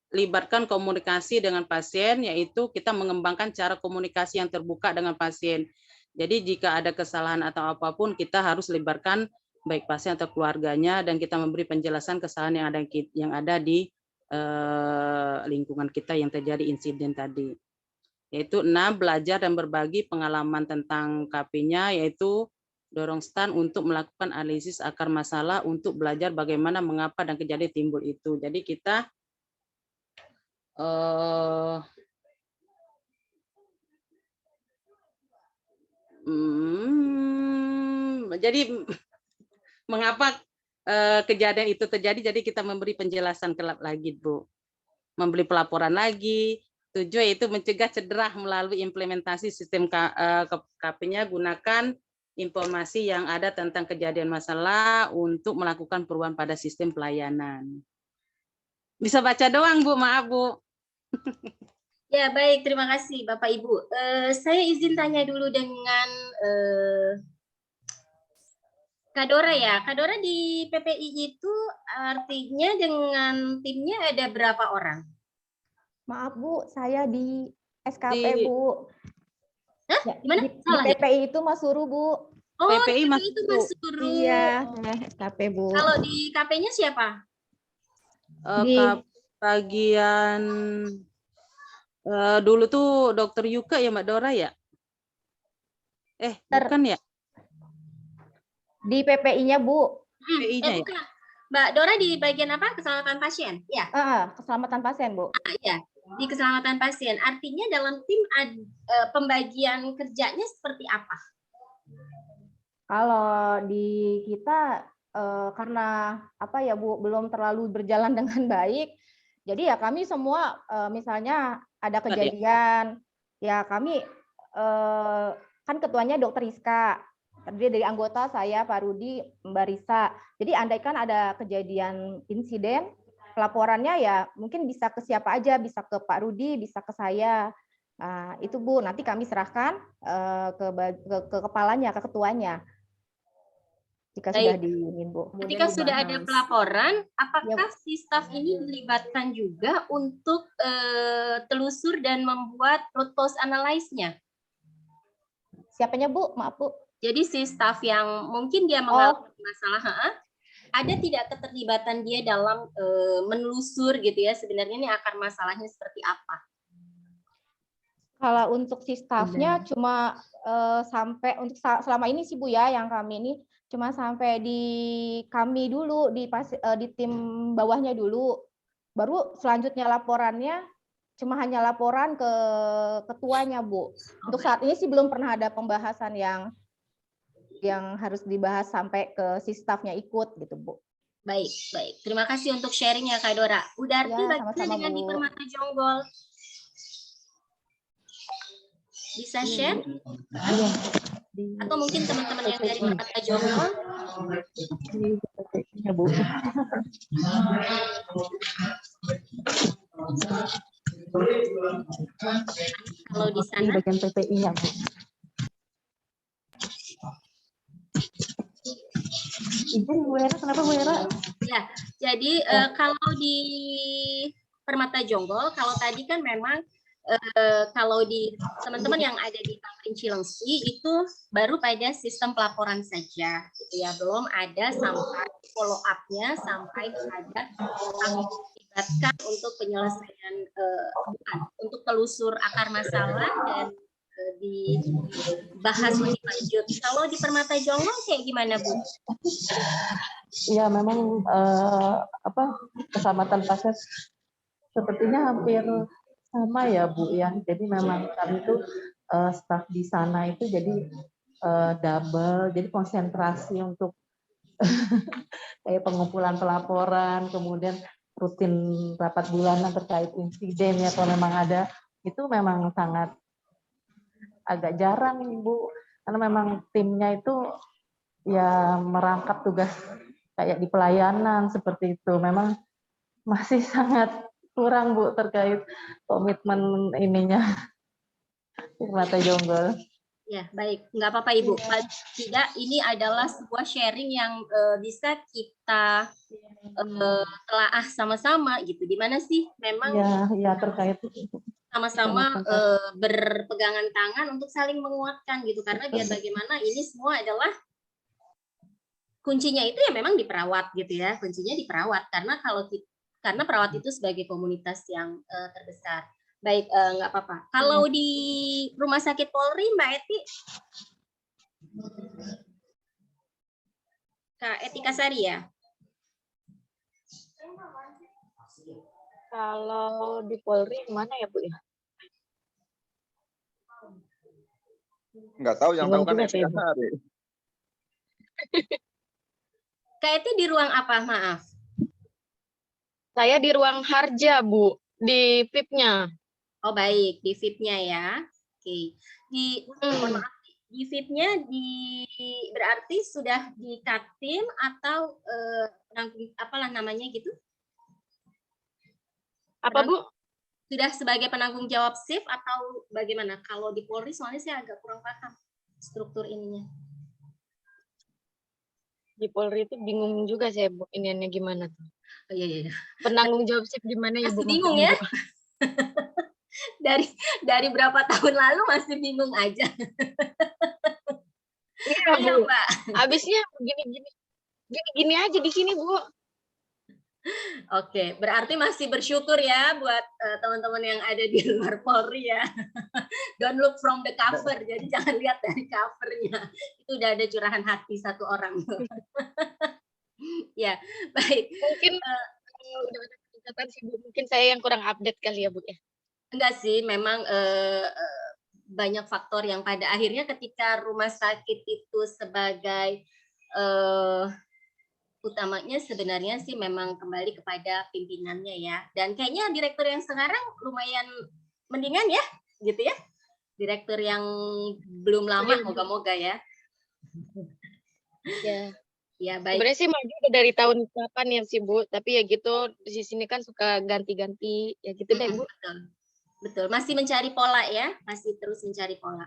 Libatkan komunikasi dengan pasien, yaitu kita mengembangkan cara komunikasi yang terbuka dengan pasien. Jadi jika ada kesalahan atau apapun, kita harus libatkan baik pasien atau keluarganya, dan kita memberi penjelasan kesalahan yang ada di lingkungan kita yang terjadi insiden tadi. Yaitu 6. Belajar dan berbagi pengalaman tentang KP-nya, yaitu dorong STAN untuk melakukan analisis akar masalah untuk belajar bagaimana, mengapa, dan kejadian timbul itu. Jadi kita jadi mengapa kejadian itu terjadi, jadi kita memberi penjelasan lagi Bu. Memberi pelaporan lagi. Tujuan yaitu mencegah cedera melalui implementasi sistem KP-nya, gunakan informasi yang ada tentang kejadian masalah untuk melakukan perubahan pada sistem pelayanan. Bisa baca doang Bu, maaf Bu. Ya baik, terima kasih Bapak Ibu. Saya izin tanya dulu dengan Kak Dora ya. Kak Dora di PPI itu artinya dengan timnya ada berapa orang? Maaf Bu, saya di SKP Bu. Hah? Ya, Gimana? di Salah ya? PPI itu Mas Suruh Bu. Oh, PPI PPI itu Mas Suruh. Iya, SKP Bu. Kalau di KP-nya siapa? Bagian dulu tuh Dokter Yuka ya Mbak Dora ya? Bukan ya? Di PPI-nya Bu. PPI-nya ya? Bukan. Mbak Dora di bagian apa? Keselamatan pasien? Ya. Keselamatan pasien Bu. Ya. Di keselamatan pasien. Artinya dalam tim pembagian kerjanya seperti apa? Kalau di kita karena apa ya Bu, belum terlalu berjalan dengan baik. Jadi ya kami semua misalnya ada kejadian, ya kami kan ketuanya Dokter Rizka, terdiri dari anggota saya, Pak Rudi, Mbak Risa. Jadi andaikan ada kejadian insiden, pelaporannya ya mungkin bisa ke siapa aja, bisa ke Pak Rudi, bisa ke saya. Nah, itu Bu, nanti kami serahkan ke kepalanya, ke ketuanya. Jika sudah diinin Bu. Ketika sudah ada pelaporan, apakah si staf ini dilibatkan juga untuk telusur dan membuat root cause analysis-nya? Siapanya Bu? Maaf Bu. Jadi si staf yang mungkin dia mengalami masalah, ada tidak keterlibatan dia dalam menelusur gitu ya, sebenarnya ini akar masalahnya seperti apa? Kalau untuk si stafnya cuma sampai untuk selama ini sih Bu ya, yang kami ini cuma sampai di kami dulu, di tim bawahnya dulu. Baru selanjutnya laporannya cuma hanya laporan ke ketuanya Bu. Untuk saat ini sih belum pernah ada pembahasan yang harus dibahas sampai ke si stafnya ikut gitu Bu. Baik, baik. Terima kasih untuk sharingnya Kak Dora. Udarti Ya, bagaimana sama-sama, dengan Bu. di Permata Jonggol? Bisa share? Atau mungkin teman-teman yang dari Permata Jonggol? Ya, Bu. Kalau di Di sana? bagian PPI-nya Bu. Izin Bu Hera, kenapa Bu Hera? Ya, jadi kalau di Permata Jonggol, kalau tadi kan memang kalau di teman-teman yang ada di Tamrin Cilengsi itu baru pada sistem pelaporan saja, gitu ya, belum ada sampai follow up-nya sampai pada melibatkan untuk penyelesaian untuk telusur akar masalah dan dibahas lebih lanjut. Kalau di Permata Jonggol kayak gimana, Bu? Ya memang keselamatan pasien sepertinya hampir sama ya Bu ya. Jadi memang kami itu staf di sana itu jadi double, jadi konsentrasi untuk kayak pengumpulan pelaporan, kemudian rutin rapat bulanan terkait insiden ya kalau memang ada, itu memang sangat agak jarang Bu, karena memang timnya itu ya merangkap tugas kayak di pelayanan seperti itu, memang masih sangat kurang Bu terkait komitmen ininya Permata Jonggol. Ya, baik. Nggak apa-apa, Ibu. Paling tidak, ini adalah sebuah sharing yang bisa kita telaah sama-sama gitu. Di mana sih memang ya terkait sama-sama berpegangan tangan untuk saling menguatkan gitu. Karena biar bagaimana ini semua adalah kuncinya itu ya memang di perawat gitu ya. Kuncinya di perawat, karena karena perawat itu sebagai komunitas yang terbesar. Baik, nggak apa-apa. Kalau di Rumah Sakit Polri, Mbak Eti, Kak Etika Sari ya? Kalau di Polri mana ya Bu ya? Nggak tahu, yang tahu kan Etika Sari. Kak Eti di ruang apa, maaf? Saya di ruang Harja Bu, di VIP-nya. Oh baik, di VIP-nya ya. Oke. Di VIP-nya berarti sudah di Kaktim atau apalah namanya gitu? Apa Bu? Sudah sebagai penanggung jawab shift atau bagaimana? Kalau di Polri soalnya saya agak kurang paham struktur ininya. Di Polri itu bingung juga saya Bu, iniannya gimana tuh. Oh iya. Penanggung jawab shift gimana ya Bu? Masih bingung ya? dari berapa tahun lalu masih bingung aja. Iya Bu. Mbak. Habisnya gini aja di sini Bu. Oke, berarti masih bersyukur ya buat teman-teman yang ada di luar Polri ya. Don't look from the cover, jadi jangan lihat dari covernya. Itu udah ada curahan hati satu orang. Ya, baik. Mungkin udah ada peningkatan sih Bu. Mungkin saya yang kurang update kali ya Bu ya. Enggak sih, memang banyak faktor yang pada akhirnya ketika rumah sakit itu sebagai utamanya sebenarnya sih memang kembali kepada pimpinannya ya. Dan kayaknya direktur yang sekarang lumayan mendingan ya, gitu ya. Direktur yang belum lama, moga-moga ya. Ya. Ya, baik. Sebenarnya sih maju udah dari tahun kapan ya sih Bu, tapi ya gitu di sini kan suka ganti-ganti ya gitu deh Bu. Betul, masih mencari pola ya, masih terus mencari pola.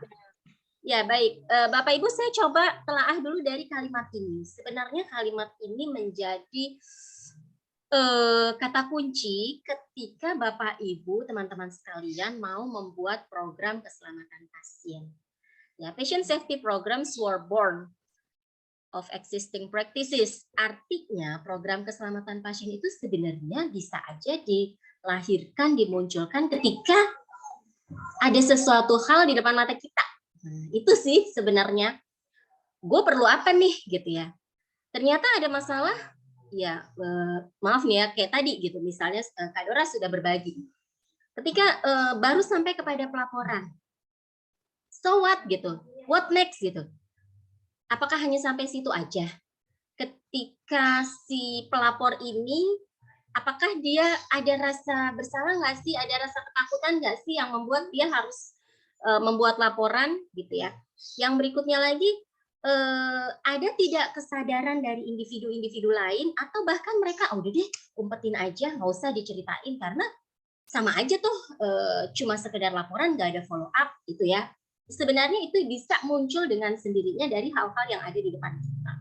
Ya baik, Bapak Ibu saya coba telaah dulu dari kalimat ini. Sebenarnya kalimat ini menjadi kata kunci ketika Bapak Ibu teman-teman sekalian mau membuat program keselamatan pasien. Ya, patient safety programs were born of existing practices. Artinya program keselamatan pasien itu sebenarnya bisa aja dilahirkan, dimunculkan ketika ada sesuatu hal di depan mata kita. Nah, itu sih sebenarnya. Gue perlu apa nih gitu ya. Ternyata ada masalah, ya maaf nih ya kayak tadi gitu. Misalnya Kak Dora sudah berbagi. Ketika baru sampai kepada pelaporan. So what gitu. What next gitu. Apakah hanya sampai situ aja? Ketika si pelapor ini, apakah dia ada rasa bersalah nggak sih? Ada rasa ketakutan nggak sih yang membuat dia harus membuat laporan gitu ya? Yang berikutnya lagi, ada tidak kesadaran dari individu-individu lain atau bahkan mereka udah deh umpetin aja, nggak usah diceritain karena sama aja tuh cuma sekedar laporan, nggak ada follow up gitu ya. Sebenarnya itu bisa muncul dengan sendirinya dari hal-hal yang ada di depan kita.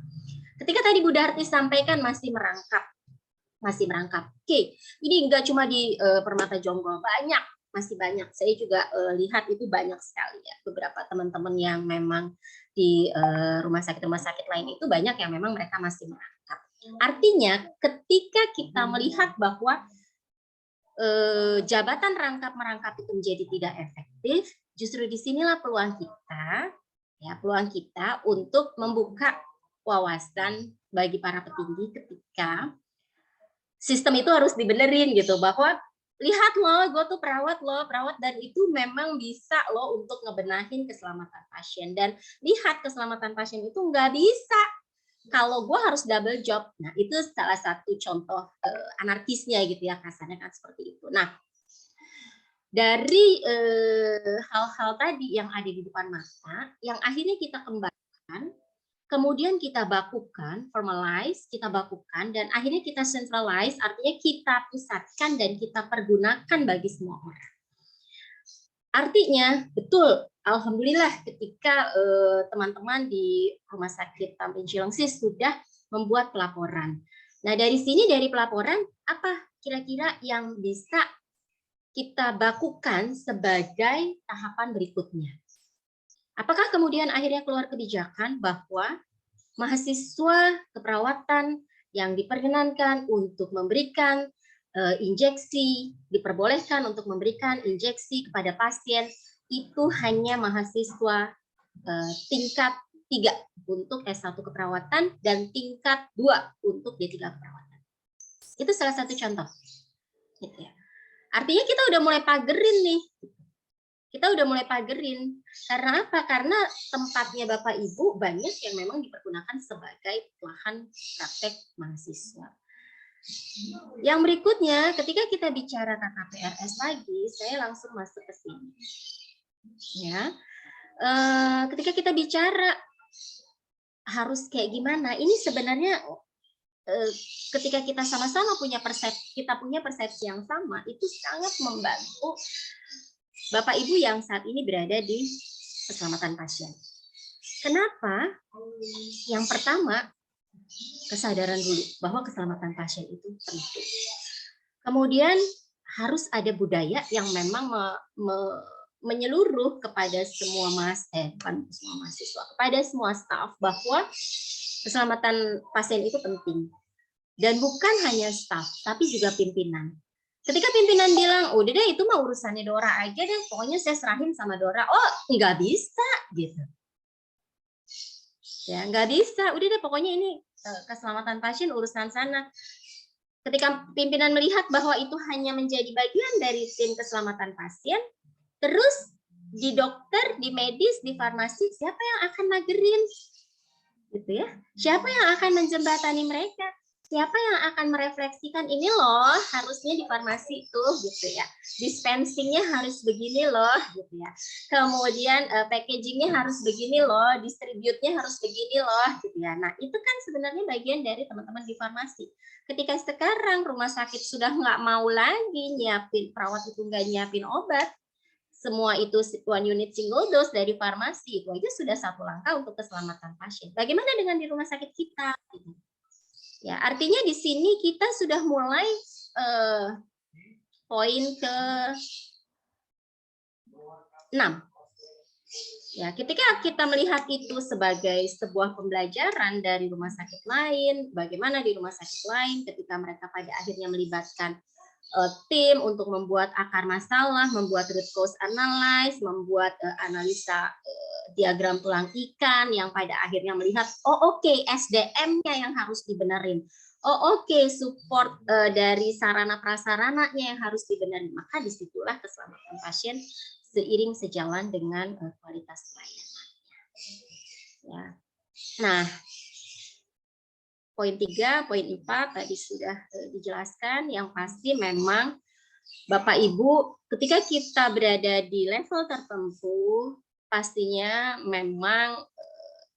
Ketika tadi Bu Darti sampaikan masih merangkap. Oke, ini enggak cuma di Permata Jonggol, masih banyak. Saya juga lihat itu banyak sekali ya. Beberapa teman-teman yang memang di rumah sakit lain itu banyak yang memang mereka masih merangkap. Artinya ketika kita melihat bahwa jabatan rangkap merangkap itu menjadi tidak efektif, justru disinilah peluang kita untuk membuka wawasan bagi para petinggi ketika sistem itu harus dibenerin gitu, bahwa lihat loh, gue tuh perawat dan itu memang bisa loh untuk ngebenahin keselamatan pasien, dan lihat keselamatan pasien itu nggak bisa kalau gue harus double job. Nah, itu salah satu contoh anarkisnya gitu ya, kasarnya kan seperti itu. Nah, dari hal-hal tadi yang ada di depan mata, yang akhirnya kita kembangkan, kemudian kita bakukan, formalize, kita bakukan, dan akhirnya kita centralize, artinya kita pusatkan dan kita pergunakan bagi semua orang. Artinya, betul, alhamdulillah ketika teman-teman di Rumah Sakit Tamrin Cilengsi sudah membuat pelaporan. Nah, dari sini, dari pelaporan, apa kira-kira yang bisa kita bakukan sebagai tahapan berikutnya? Apakah kemudian akhirnya keluar kebijakan bahwa mahasiswa keperawatan yang diperkenankan untuk memberikan injeksi, diperbolehkan untuk memberikan injeksi kepada pasien itu hanya mahasiswa tingkat 3 untuk S1 keperawatan dan tingkat 2 untuk D3 keperawatan. Itu salah satu contoh. Gitu ya. Artinya kita udah mulai pagerin nih. Kita udah mulai pagerin. Karena apa? Karena tempatnya Bapak Ibu banyak yang memang dipergunakan sebagai lahan praktek mahasiswa. Yang berikutnya, ketika kita bicara KKPRS lagi, saya langsung masuk ke sini. Ya, ketika kita bicara harus kayak gimana, ini sebenarnya ketika kita sama-sama punya persepsi yang sama, itu sangat membantu Bapak Ibu yang saat ini berada di keselamatan pasien. Kenapa? Yang pertama, kesadaran dulu bahwa keselamatan pasien itu penting. Kemudian harus ada budaya yang memang menyeluruh kepada semua mahasiswa, kepada semua staf, bahwa keselamatan pasien itu penting. Dan bukan hanya staf, tapi juga pimpinan. Ketika pimpinan bilang, udah deh itu mah urusannya Dora aja deh, pokoknya saya serahin sama Dora. Oh, nggak bisa gitu. Ya, nggak bisa. Udah deh pokoknya ini keselamatan pasien urusan sana. Ketika pimpinan melihat bahwa itu hanya menjadi bagian dari tim keselamatan pasien, terus di dokter, di medis, di farmasi, siapa yang akan magerin? Gitu ya. Siapa yang akan menjembatani mereka? Siapa yang akan merefleksikan ini loh, harusnya di farmasi itu gitu ya. Dispensingnya harus begini loh gitu ya. Kemudian packagingnya harus begini loh, distribute-nya harus begini loh gitu ya. Nah, itu kan sebenarnya bagian dari teman-teman di farmasi. Ketika sekarang rumah sakit sudah nggak mau lagi nyiapin, perawat itu nggak nyiapin obat, semua itu one unit single dose dari farmasi, itu aja sudah satu langkah untuk keselamatan pasien. Bagaimana dengan di rumah sakit kita? Ya, artinya di sini kita sudah mulai poin ke-6. Ya, ketika kita melihat itu sebagai sebuah pembelajaran dari rumah sakit lain, bagaimana di rumah sakit lain ketika mereka pada akhirnya melibatkan tim untuk membuat akar masalah, membuat root cause analysis, membuat analisa diagram tulang ikan yang pada akhirnya melihat, oh oke, SDM-nya yang harus dibenerin. Oh oke, support dari sarana prasarananya yang harus dibenerin. Maka disitulah keselamatan pasien seiring sejalan dengan kualitas pelayanannya. Ya. Nah, poin 3, poin 4 tadi sudah dijelaskan. Yang pasti memang Bapak Ibu, ketika kita berada di level tertentu, pastinya memang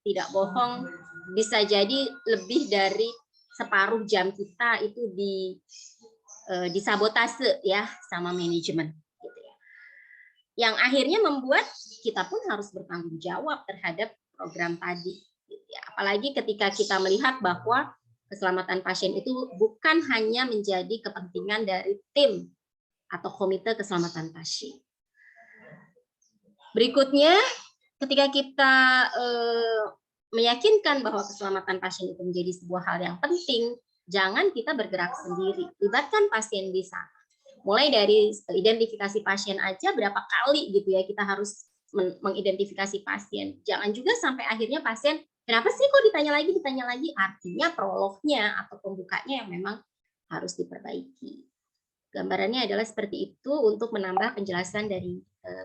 tidak bohong, bisa jadi lebih dari separuh jam kita itu disabotase ya sama manajemen. Gitu ya. Yang akhirnya membuat kita pun harus bertanggung jawab terhadap program tadi. Ya, apalagi ketika kita melihat bahwa keselamatan pasien itu bukan hanya menjadi kepentingan dari tim atau komite keselamatan pasien. Berikutnya, ketika kita meyakinkan bahwa keselamatan pasien itu menjadi sebuah hal yang penting, jangan kita bergerak sendiri, libatkan pasien di sana. mulai dari identifikasi pasien aja berapa kali gitu ya kita harus mengidentifikasi pasien. Jangan juga sampai akhirnya pasien, kenapa sih kok ditanya lagi, artinya prolognya atau pembukanya yang memang harus diperbaiki. Gambarannya adalah seperti itu untuk menambah penjelasan dari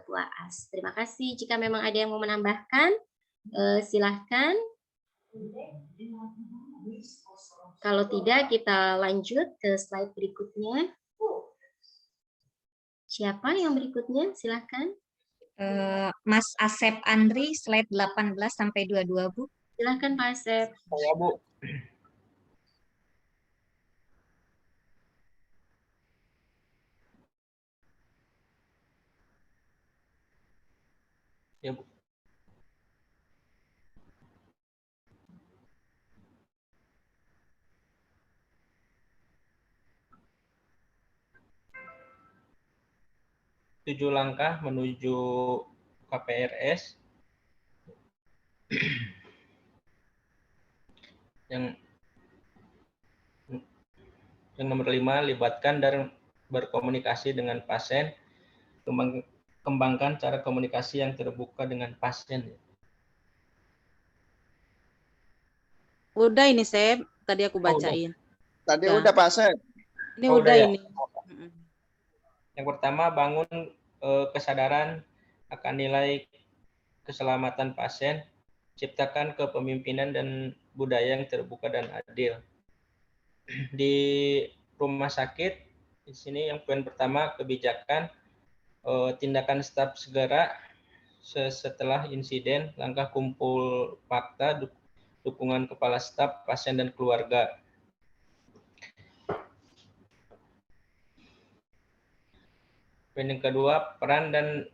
Bu Aas. Terima kasih. Jika memang ada yang mau menambahkan, silahkan. Kalau tidak, kita lanjut ke slide berikutnya. Siapa yang berikutnya? Silahkan. Mas Asep Andri, slide 18 sampai 22, Bu. Silahkan Pak Asep. Saya, Bu. Ya, Bu. Tujuh langkah menuju KPRS. Yang nomor 5, libatkan dan berkomunikasi dengan pasien. Kembangkan cara komunikasi yang terbuka dengan pasien. Udah ini, Sep. Tadi aku bacain. Tadi Ya. udah Pak Asep. Ini Oh, udah udah ya? ini. Yang pertama, bangun kesadaran akan nilai keselamatan pasien, ciptakan kepemimpinan dan budaya yang terbuka dan adil. Di rumah sakit, di sini yang poin pertama, kebijakan, tindakan staf segera setelah insiden, langkah kumpul fakta, dukungan kepala staf, pasien, dan keluarga. Poin yang kedua, peran dan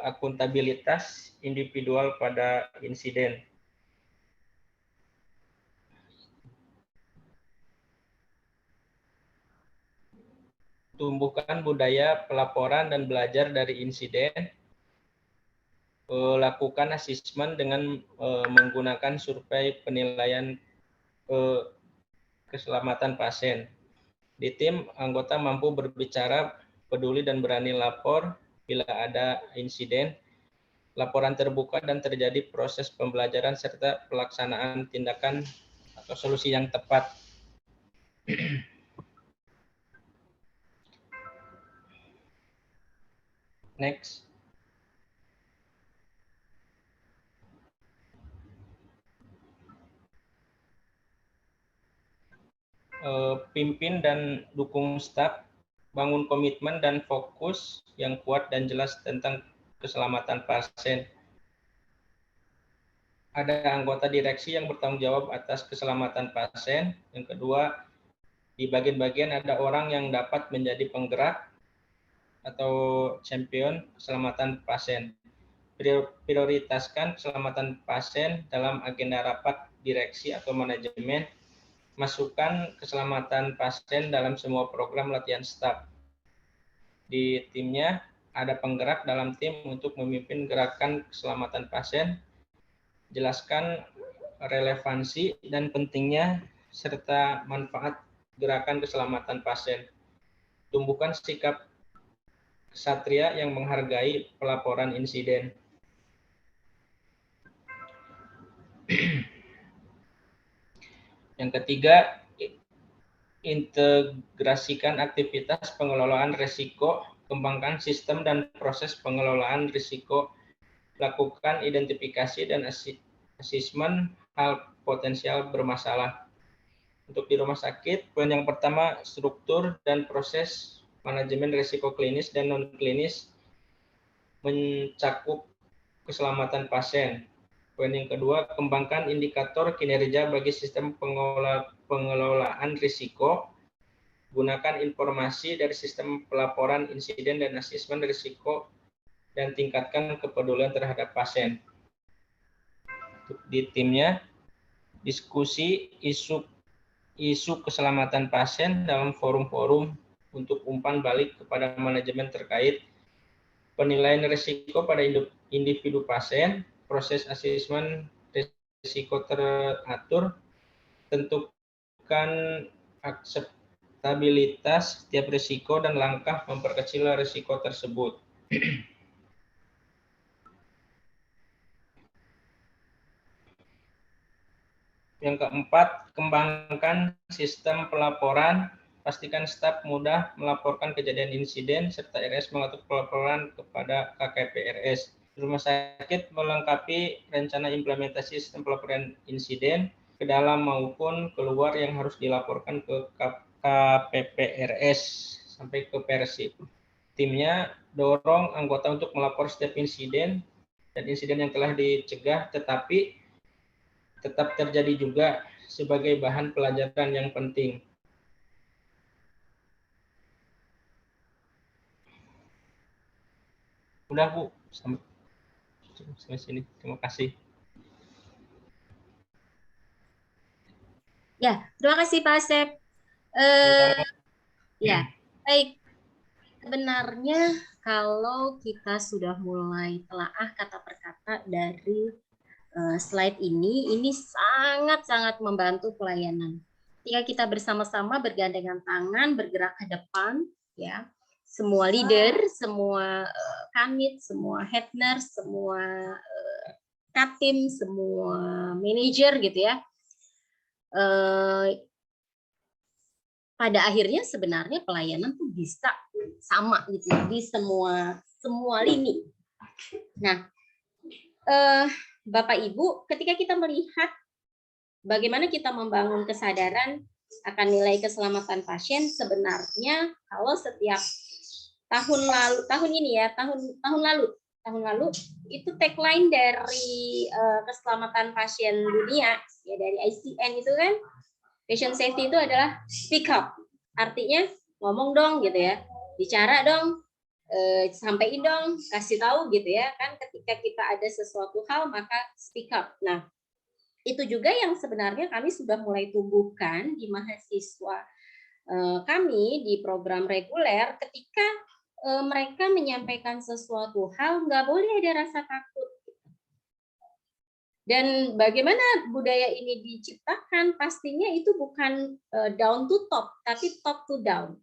akuntabilitas individual pada insiden. Tumbuhkan budaya pelaporan dan belajar dari insiden. Lakukan asesmen dengan menggunakan survei penilaian keselamatan pasien. Di tim, anggota mampu berbicara, peduli, dan berani lapor bila ada insiden. Laporan terbuka dan terjadi proses pembelajaran serta pelaksanaan tindakan atau solusi yang tepat. Next. Pimpin dan dukung staf, bangun komitmen dan fokus yang kuat dan jelas tentang keselamatan pasien. Ada anggota direksi yang bertanggung jawab atas keselamatan pasien. Yang kedua, di bagian-bagian ada orang yang dapat menjadi penggerak atau champion keselamatan pasien. Prioritaskan keselamatan pasien dalam agenda rapat direksi atau manajemen. Masukkan keselamatan pasien dalam semua program latihan staf. Di timnya ada penggerak dalam tim untuk memimpin gerakan keselamatan pasien. Jelaskan relevansi dan pentingnya serta manfaat gerakan keselamatan pasien. Tumbuhkan sikap kesatria yang menghargai pelaporan insiden. Yang ketiga, integrasikan aktivitas pengelolaan risiko, kembangkan sistem dan proses pengelolaan risiko, lakukan identifikasi dan asesmen hal potensial bermasalah. Untuk di rumah sakit, poin yang pertama, struktur dan proses manajemen risiko klinis dan non-klinis mencakup keselamatan pasien. Poin yang kedua, kembangkan indikator kinerja bagi sistem pengelolaan risiko. Gunakan informasi dari sistem pelaporan insiden dan asesmen risiko dan tingkatkan kepedulian terhadap pasien. Di timnya, diskusi isu keselamatan pasien dalam forum-forum untuk umpan balik kepada manajemen terkait, penilaian risiko pada individu pasien, proses asesmen risiko teratur, tentukan stabilitas setiap risiko dan langkah memperkecil risiko tersebut. Yang keempat, kembangkan sistem pelaporan. Pastikan staf mudah melaporkan kejadian insiden, serta RS mengatur pelaporan kepada KKPRS. Rumah sakit melengkapi rencana implementasi sistem pelaporan insiden ke dalam maupun keluar yang harus dilaporkan ke KPPRS sampai ke Persib. Timnya dorong anggota untuk melapor setiap insiden dan insiden yang telah dicegah tetapi tetap terjadi juga sebagai bahan pelajaran yang penting. Udah Bu, sampai sini. Terima kasih. Ya, terima kasih Pak Asep. Ya, baik. Sebenarnya kalau kita sudah mulai telaah kata per kata dari slide ini sangat-sangat membantu pelayanan. Ketika kita bersama-sama bergandengan tangan, bergerak ke depan, ya, semua leader, semua kanit, semua head nurse, semua katim, semua manajer gitu ya. Pada akhirnya sebenarnya pelayanan tuh bisa sama gitu ya, di semua lini. Nah, Bapak Ibu, ketika kita melihat bagaimana kita membangun kesadaran akan nilai keselamatan pasien, sebenarnya kalau setiap tahun lalu itu tagline dari keselamatan pasien dunia ya, dari ICN itu kan, patient safety itu adalah speak up, artinya ngomong dong gitu ya, bicara dong, sampaikan dong, kasih tahu gitu ya kan, ketika kita ada sesuatu hal maka speak up. Nah, itu juga yang sebenarnya kami sudah mulai tumbuhkan di mahasiswa kami di program reguler. Ketika mereka menyampaikan sesuatu hal, nggak boleh ada rasa takut. Dan bagaimana budaya ini diciptakan, pastinya itu bukan down to top, tapi top to down.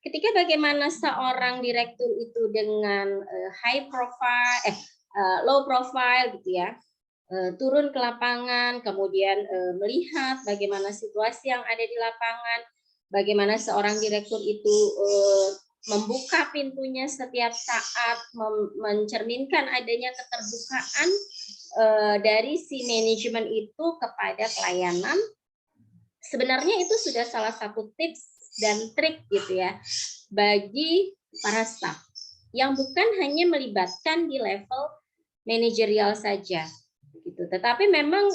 Ketika bagaimana seorang direktur itu dengan low profile gitu ya, turun ke lapangan, kemudian melihat bagaimana situasi yang ada di lapangan, bagaimana seorang direktur itu membuka pintunya setiap saat, mencerminkan adanya keterbukaan dari si manajemen itu kepada pelayanan. Sebenarnya itu sudah salah satu tips dan trik gitu ya bagi para staf yang bukan hanya melibatkan di level manajerial saja gitu, tetapi memang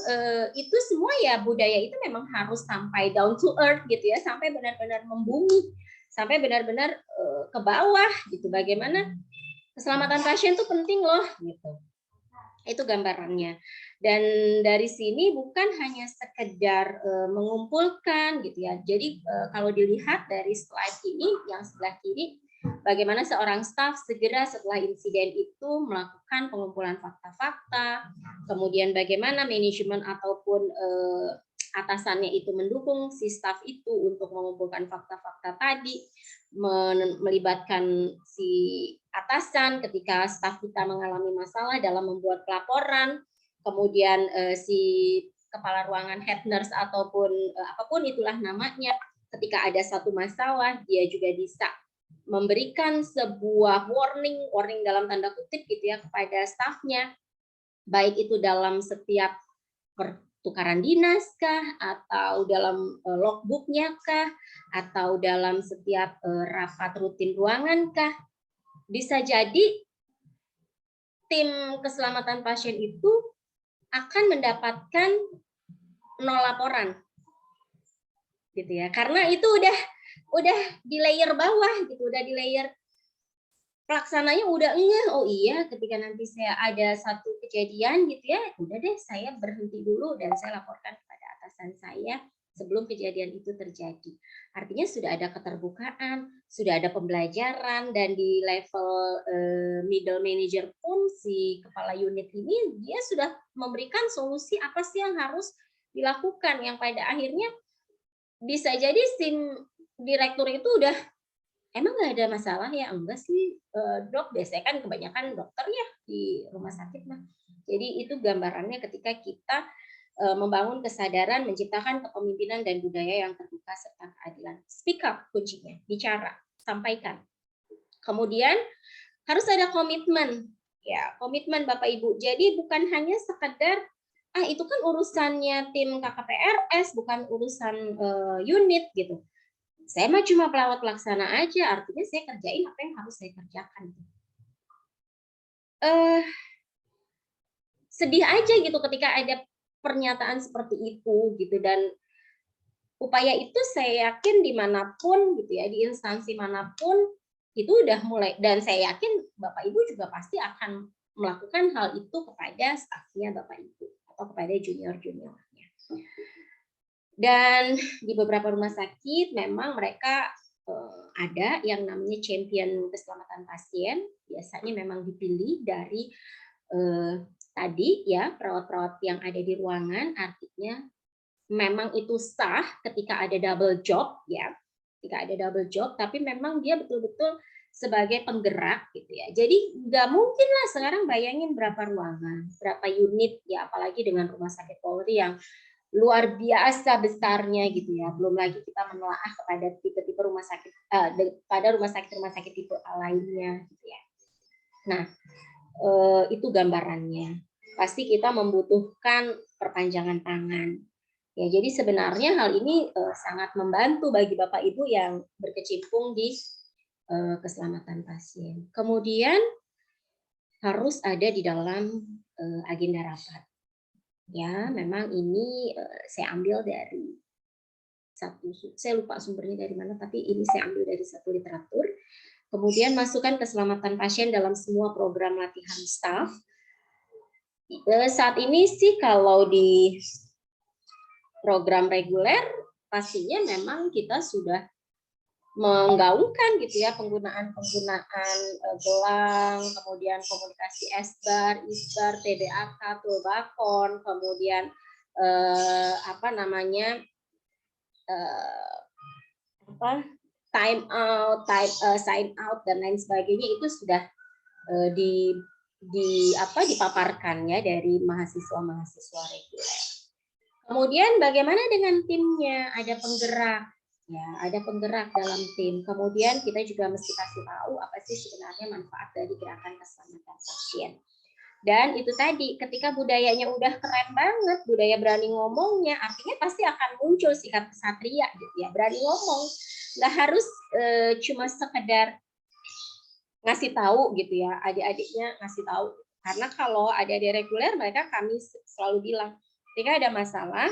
itu semua ya, budaya itu memang harus sampai down to earth gitu ya, sampai benar-benar membumi, sampai benar-benar ke bawah gitu, bagaimana keselamatan pasien itu penting loh gitu. Itu gambarannya. Dan dari sini bukan hanya sekedar mengumpulkan gitu ya. Jadi kalau dilihat dari slide ini yang sebelah kiri, bagaimana seorang staf segera setelah insiden itu melakukan pengumpulan fakta-fakta, kemudian bagaimana manajemen ataupun atasannya itu mendukung si staf itu untuk mengumpulkan fakta-fakta tadi, melibatkan si atasan ketika staf kita mengalami masalah dalam membuat laporan, kemudian si kepala ruangan head nurse ataupun apapun itulah namanya, ketika ada satu masalah dia juga bisa memberikan sebuah warning dalam tanda kutip gitu ya kepada stafnya, baik itu dalam setiap pertukaran dinas kah, atau dalam logbooknya kah, atau dalam setiap rapat rutin ruangan kah. Bisa jadi tim keselamatan pasien itu akan mendapatkan 0 laporan gitu ya, karena itu udah di layer bawah gitu, udah di layer pelaksananya udah oh iya, ketika nanti saya ada satu kejadian gitu ya, udah deh saya berhenti dulu dan saya laporkan kepada atasan saya sebelum kejadian itu terjadi. Artinya sudah ada keterbukaan, sudah ada pembelajaran, dan di level middle manager pun si kepala unit ini dia sudah memberikan solusi apa sih yang harus dilakukan, yang pada akhirnya bisa jadi direktur itu udah emang nggak ada masalah ya? Enggak sih, dok. Biasanya kan kebanyakan dokter ya di rumah sakit mah. Jadi itu gambarannya ketika kita membangun kesadaran, menciptakan kepemimpinan dan budaya yang terbuka serta keadilan. Speak up kuncinya, bicara, sampaikan. Kemudian harus ada komitmen, ya komitmen Bapak Ibu. Jadi bukan hanya sekedar itu kan urusannya tim KKPRS, bukan urusan unit gitu. Saya mah cuma pelawat pelaksana aja, artinya saya kerjain apa yang harus saya kerjakan. Sedih aja gitu ketika ada pernyataan seperti itu gitu, dan upaya itu saya yakin dimanapun gitu ya, di instansi manapun itu udah mulai, dan saya yakin Bapak Ibu juga pasti akan melakukan hal itu kepada stafnya Bapak Ibu atau kepada junior-juniornya. Dan di beberapa rumah sakit memang mereka ada yang namanya champion keselamatan pasien, biasanya memang dipilih dari tadi ya perawat-perawat yang ada di ruangan, artinya memang itu sah ketika ada double job ya, ketika ada double job, tapi memang dia betul-betul sebagai penggerak gitu ya. Jadi nggak mungkin lah sekarang bayangin berapa ruangan, berapa unit ya, apalagi dengan rumah sakit Polri yang luar biasa besarnya gitu ya. Belum lagi kita menelaah kepada tipe-tipe rumah sakit, pada rumah sakit tipe A lainnya gitu ya. Nah, itu gambarannya. Pasti kita membutuhkan perpanjangan tangan. Ya, jadi sebenarnya hal ini sangat membantu bagi Bapak Ibu yang berkecimpung di keselamatan pasien. Kemudian harus ada di dalam agenda rapat. Ya, memang ini saya ambil dari saya lupa sumbernya dari mana, tapi ini saya ambil dari satu literatur. Kemudian masukkan keselamatan pasien dalam semua program latihan staf. Saat ini sih kalau di program reguler pastinya memang kita sudah menggaungkan gitu ya penggunaan gelang, kemudian komunikasi SBAR, ISBAR, TBAK, Tulbakon, kemudian time out, sign out dan lain sebagainya, itu sudah dipaparkan ya dari mahasiswa reguler. Kemudian bagaimana dengan timnya? Ada penggerak, ya ada penggerak dalam tim. Kemudian kita juga mesti kasih tahu apa sih sebenarnya manfaat dari gerakan keselamatan pasien. Dan itu tadi, ketika budayanya udah keren banget, budaya berani ngomongnya, artinya pasti akan muncul sikap kesatria gitu ya, berani ngomong. Nggak harus cuma sekedar ngasih tahu gitu ya, adik-adiknya ngasih tahu. Karena kalau adik-adik reguler, kami selalu bilang, ketika ada masalah,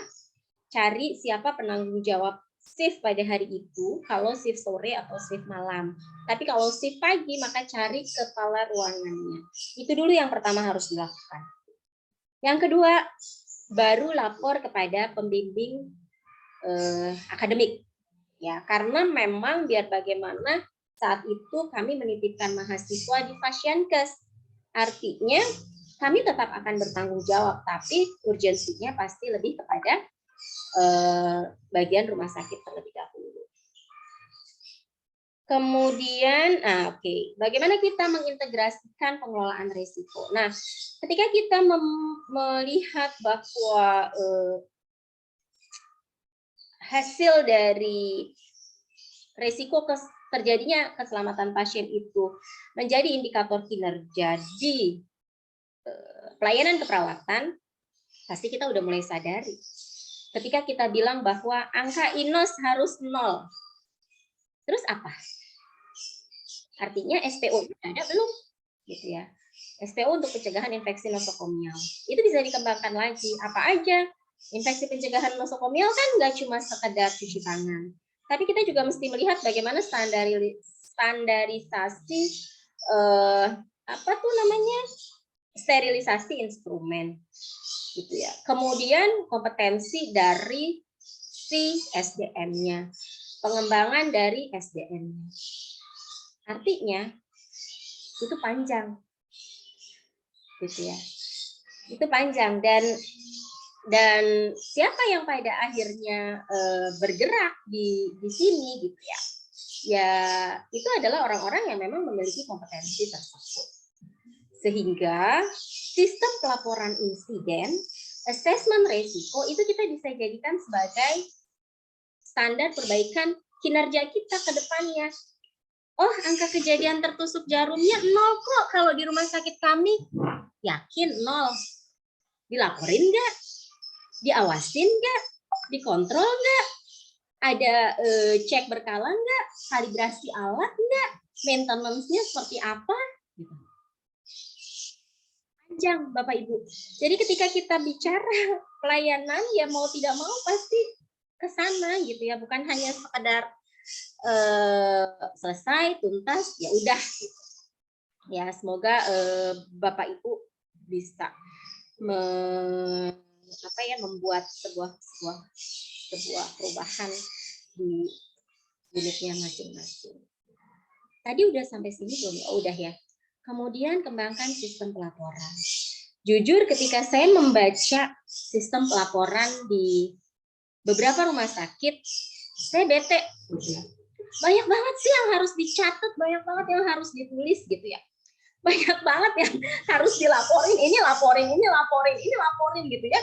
cari siapa penanggung jawab shift pada hari itu, kalau shift sore atau shift malam. Tapi kalau shift pagi, maka cari kepala ruangannya. Itu dulu yang pertama harus dilakukan. Yang kedua, baru lapor kepada pembimbing akademik. Ya, karena memang biar bagaimana saat itu kami menitipkan mahasiswa di Pasienkes. Artinya kami tetap akan bertanggung jawab, tapi urgensinya pasti lebih kepada bagian rumah sakit terlebih dahulu. Kemudian, bagaimana kita mengintegrasikan pengelolaan risiko? Nah, ketika kita melihat bahwa hasil dari risiko terjadinya keselamatan pasien itu menjadi indikator kinerja di pelayanan keperawatan, pasti kita udah mulai sadari. Ketika kita bilang bahwa angka INOS harus 0, terus apa? Artinya SPO ada belum? Gitu ya. SPO untuk pencegahan infeksi nosokomial. Itu bisa dikembangkan lagi. Apa aja? Infeksi pencegahan nosokomial kan nggak cuma sekedar cuci tangan. Tapi kita juga mesti melihat bagaimana standarisasi sterilisasi instrumen gitu ya. Kemudian kompetensi dari si SDM-nya, pengembangan dari SDM-nya. Artinya itu panjang gitu ya. Itu panjang, dan Dan siapa yang pada akhirnya bergerak di sini gitu ya? Ya itu adalah orang-orang yang memang memiliki kompetensi tersebut. Sehingga sistem pelaporan insiden, asesmen resiko itu kita bisa jadikan sebagai standar perbaikan kinerja kita ke depannya. Oh, angka kejadian tertusuk jarumnya 0 kok kalau di rumah sakit kami. Yakin 0. Dilaporin nggak? Diawasin nggak? Dikontrol nggak? Ada cek berkala nggak? Kalibrasi alat nggak? Maintenance-nya seperti apa? Panjang, Bapak Ibu. Jadi ketika kita bicara pelayanan, ya mau tidak mau pasti ke sana gitu ya, bukan hanya sekedar selesai tuntas ya udah gitu. Ya semoga Bapak Ibu bisa membuat sebuah perubahan di unitnya masing-masing. Tadi udah sampai sini belum? Oh, udah ya. Kemudian kembangkan sistem pelaporan. Jujur ketika saya membaca sistem pelaporan di beberapa rumah sakit, saya bete. Banyak banget sih yang harus dicatat, banyak banget yang harus ditulis gitu ya. Banyak banget yang harus dilaporin, ini laporin, ini laporin, ini laporin gitu ya.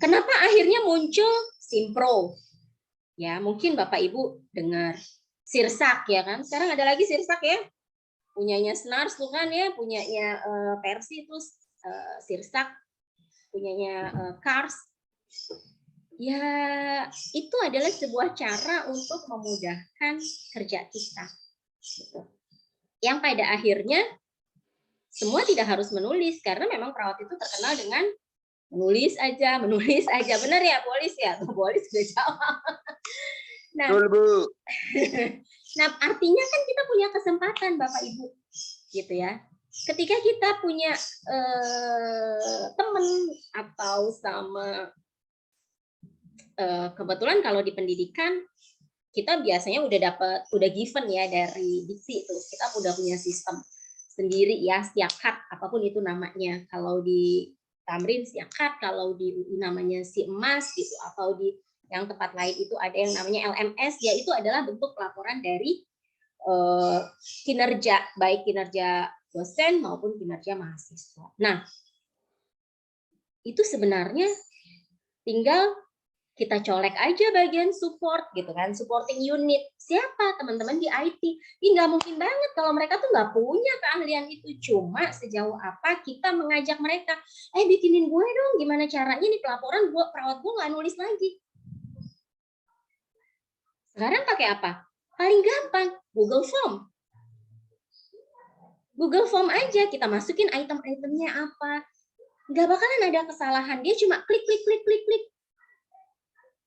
Kenapa akhirnya muncul Simpro? Ya, mungkin Bapak Ibu dengar Sirsak ya kan. Sekarang ada lagi Sirsak ya. Punyanya Snars tuh kan ya, punyanya Persi itu Sirsak, punyanya Kars. Ya, itu adalah sebuah cara untuk memudahkan kerja kita. Gitu. Yang pada akhirnya semua tidak harus menulis karena memang perawat itu terkenal dengan menulis aja. Benar ya, Polis ya? Polis sudah jawab. Nah, betul, Bu. Nah, artinya kan kita punya kesempatan Bapak Ibu, gitu ya. Ketika kita punya teman atau sama kebetulan kalau di pendidikan kita biasanya udah given ya dari diksi itu. Kita udah punya sistem sendiri ya, siakat apapun itu namanya. Kalau di Tamrin siakat, kalau di UI namanya si emas gitu, atau di yang tempat lain itu ada yang namanya LMS, ya itu adalah bentuk pelaporan dari kinerja, baik kinerja dosen maupun kinerja mahasiswa. Nah, itu sebenarnya tinggal kita colek aja bagian support gitu kan, supporting unit. Siapa teman-teman di IT? Ini nggak mungkin banget kalau mereka tuh nggak punya keahlian itu. Cuma sejauh apa kita mengajak mereka, bikinin gue dong gimana caranya nih pelaporan gue, perawat gue nggak nulis lagi. Sekarang pakai apa? Paling gampang, Google Form. Google Form aja, kita masukin item-itemnya apa. Nggak bakalan ada kesalahan, dia cuma klik.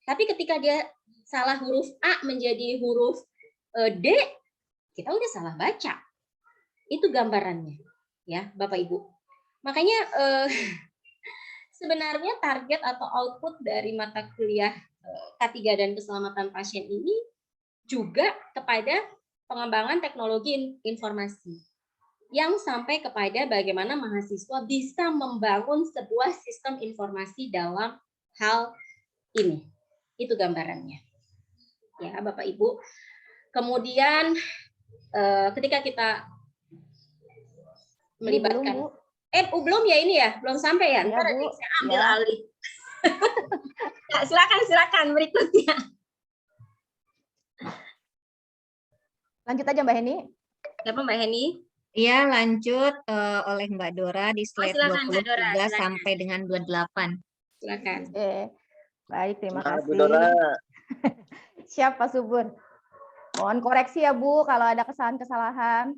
Tapi ketika dia salah huruf A menjadi huruf D, kita udah salah baca. Itu gambarannya, ya Bapak Ibu. Makanya sebenarnya target atau output dari mata kuliah K3 dan keselamatan pasien ini juga kepada pengembangan teknologi informasi yang sampai kepada bagaimana mahasiswa bisa membangun sebuah sistem informasi dalam hal ini. Itu gambarannya. Ya, Bapak Ibu. Kemudian ketika kita melibatkan belum ya ini ya, belum sampai ya. Ntar nanti saya ambil alih. Nah, silakan berikutnya. Lanjut aja Mbak Heni. Siapa Mbak Heni? Iya, lanjut oleh Mbak Dora di slide silakan, 23 Mbak Dora, silakan. sampai dengan 28. Silakan. Baik, terima kasih. Bu Dora. Siap Pak Subur. Mohon koreksi ya Bu kalau ada kesalahan-kesalahan.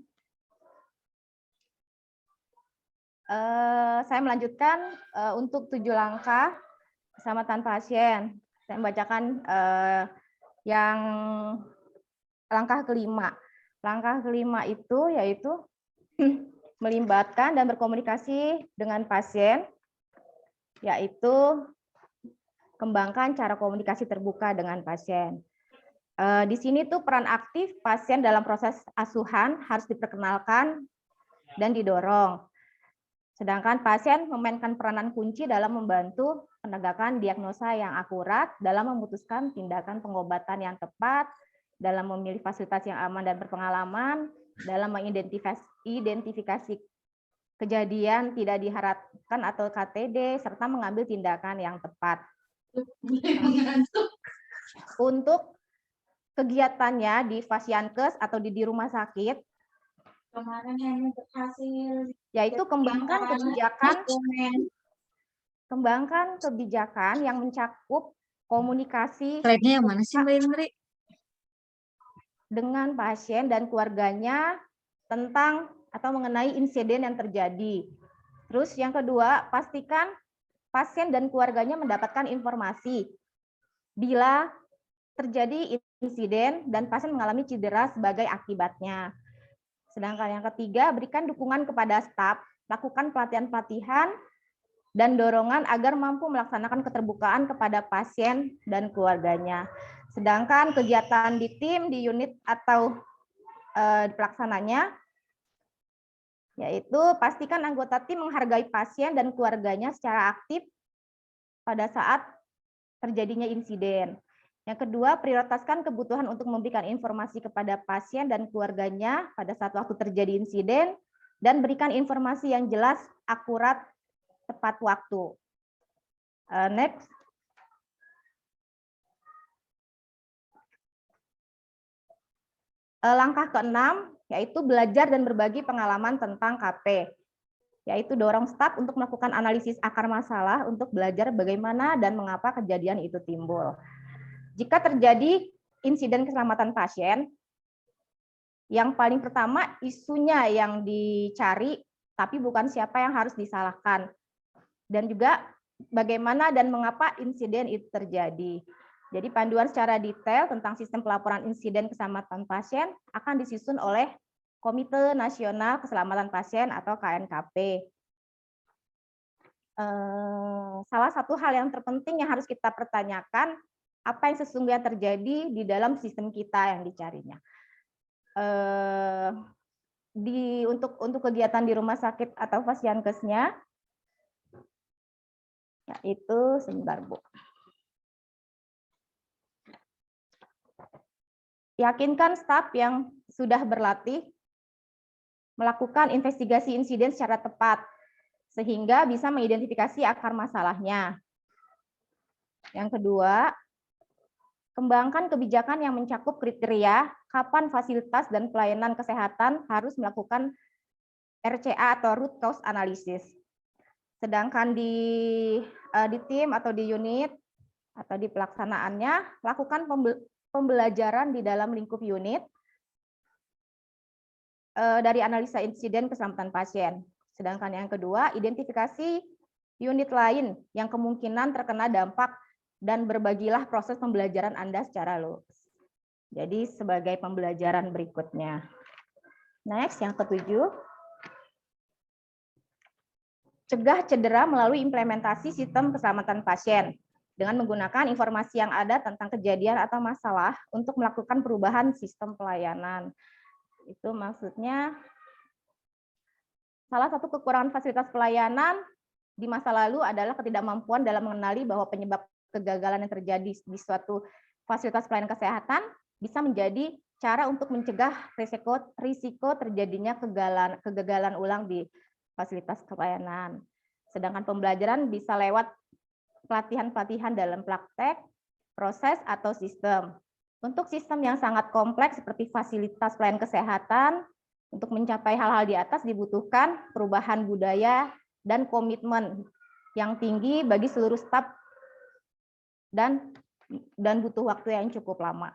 Saya melanjutkan untuk 7 langkah keselamatan pasien. Saya membacakan yang langkah kelima. Langkah kelima itu yaitu melibatkan dan berkomunikasi dengan pasien, yaitu kembangkan cara komunikasi terbuka dengan pasien. Di sini tuh peran aktif pasien dalam proses asuhan harus diperkenalkan dan didorong. Sedangkan pasien memainkan peranan kunci dalam membantu penegakan diagnosa yang akurat, dalam memutuskan tindakan pengobatan yang tepat, dalam memilih fasilitas yang aman dan berpengalaman, dalam mengidentifikasi kejadian tidak diharapkan atau KTD, serta mengambil tindakan yang tepat. Untuk kegiatannya di Fasiankes atau di rumah sakit, Kemarin hanya berhasil. yaitu kembangkan kebijakan yang mencakup komunikasi Slide-nya yang mana sih Mbak Indri? dengan pasien dan keluarganya tentang atau mengenai insiden yang terjadi. Terus yang kedua, pastikan pasien dan keluarganya mendapatkan informasi bila terjadi insiden dan pasien mengalami cedera sebagai akibatnya. Sedangkan yang ketiga, berikan dukungan kepada staf, lakukan pelatihan-pelatihan dan dorongan agar mampu melaksanakan keterbukaan kepada pasien dan keluarganya. Sedangkan kegiatan di tim, di unit atau pelaksananya, yaitu pastikan anggota tim menghargai pasien dan keluarganya secara aktif pada saat terjadinya insiden. Yang kedua, prioritaskan kebutuhan untuk memberikan informasi kepada pasien dan keluarganya pada saat waktu terjadi insiden, dan berikan informasi yang jelas, akurat, tepat waktu. Next. Langkah keenam, yaitu belajar dan berbagi pengalaman tentang KP, yaitu dorong staf untuk melakukan analisis akar masalah untuk belajar bagaimana dan mengapa kejadian itu timbul. Jika terjadi insiden keselamatan pasien, yang paling pertama isunya yang dicari, tapi bukan siapa yang harus disalahkan. Dan juga bagaimana dan mengapa insiden itu terjadi. Jadi panduan secara detail tentang sistem pelaporan insiden keselamatan pasien akan disusun oleh Komite Nasional Keselamatan Pasien atau KNKP. Salah satu hal yang terpenting yang harus kita pertanyakan, apa yang sesungguhnya terjadi di dalam sistem kita yang dicarinya. Untuk kegiatan di rumah sakit atau Fasiankesnya, yaitu sebentar Bu. Yakinkan staf yang sudah berlatih melakukan investigasi insiden secara tepat, sehingga bisa mengidentifikasi akar masalahnya. Yang kedua, kembangkan kebijakan yang mencakup kriteria kapan fasilitas dan pelayanan kesehatan harus melakukan RCA atau root cause analysis. Sedangkan di tim atau di unit atau di pelaksanaannya, lakukan pembelajaran di dalam lingkup unit dari analisa insiden keselamatan pasien. Sedangkan yang kedua, identifikasi unit lain yang kemungkinan terkena dampak dan berbagilah proses pembelajaran Anda secara luas. Jadi sebagai pembelajaran berikutnya. Next, yang ketujuh. Cegah cedera melalui implementasi sistem keselamatan pasien dengan menggunakan informasi yang ada tentang kejadian atau masalah untuk melakukan perubahan sistem pelayanan. Itu maksudnya salah satu kekurangan fasilitas pelayanan di masa lalu adalah ketidakmampuan dalam mengenali bahwa penyebab kegagalan yang terjadi di suatu fasilitas pelayanan kesehatan bisa menjadi cara untuk mencegah risiko terjadinya kegagalan ulang di fasilitas pelayanan. Sedangkan pembelajaran bisa lewat pelatihan-pelatihan dalam praktek, proses, atau sistem. Untuk sistem yang sangat kompleks seperti fasilitas pelayanan kesehatan, untuk mencapai hal-hal di atas dibutuhkan perubahan budaya dan komitmen yang tinggi bagi seluruh staf dan butuh waktu yang cukup lama.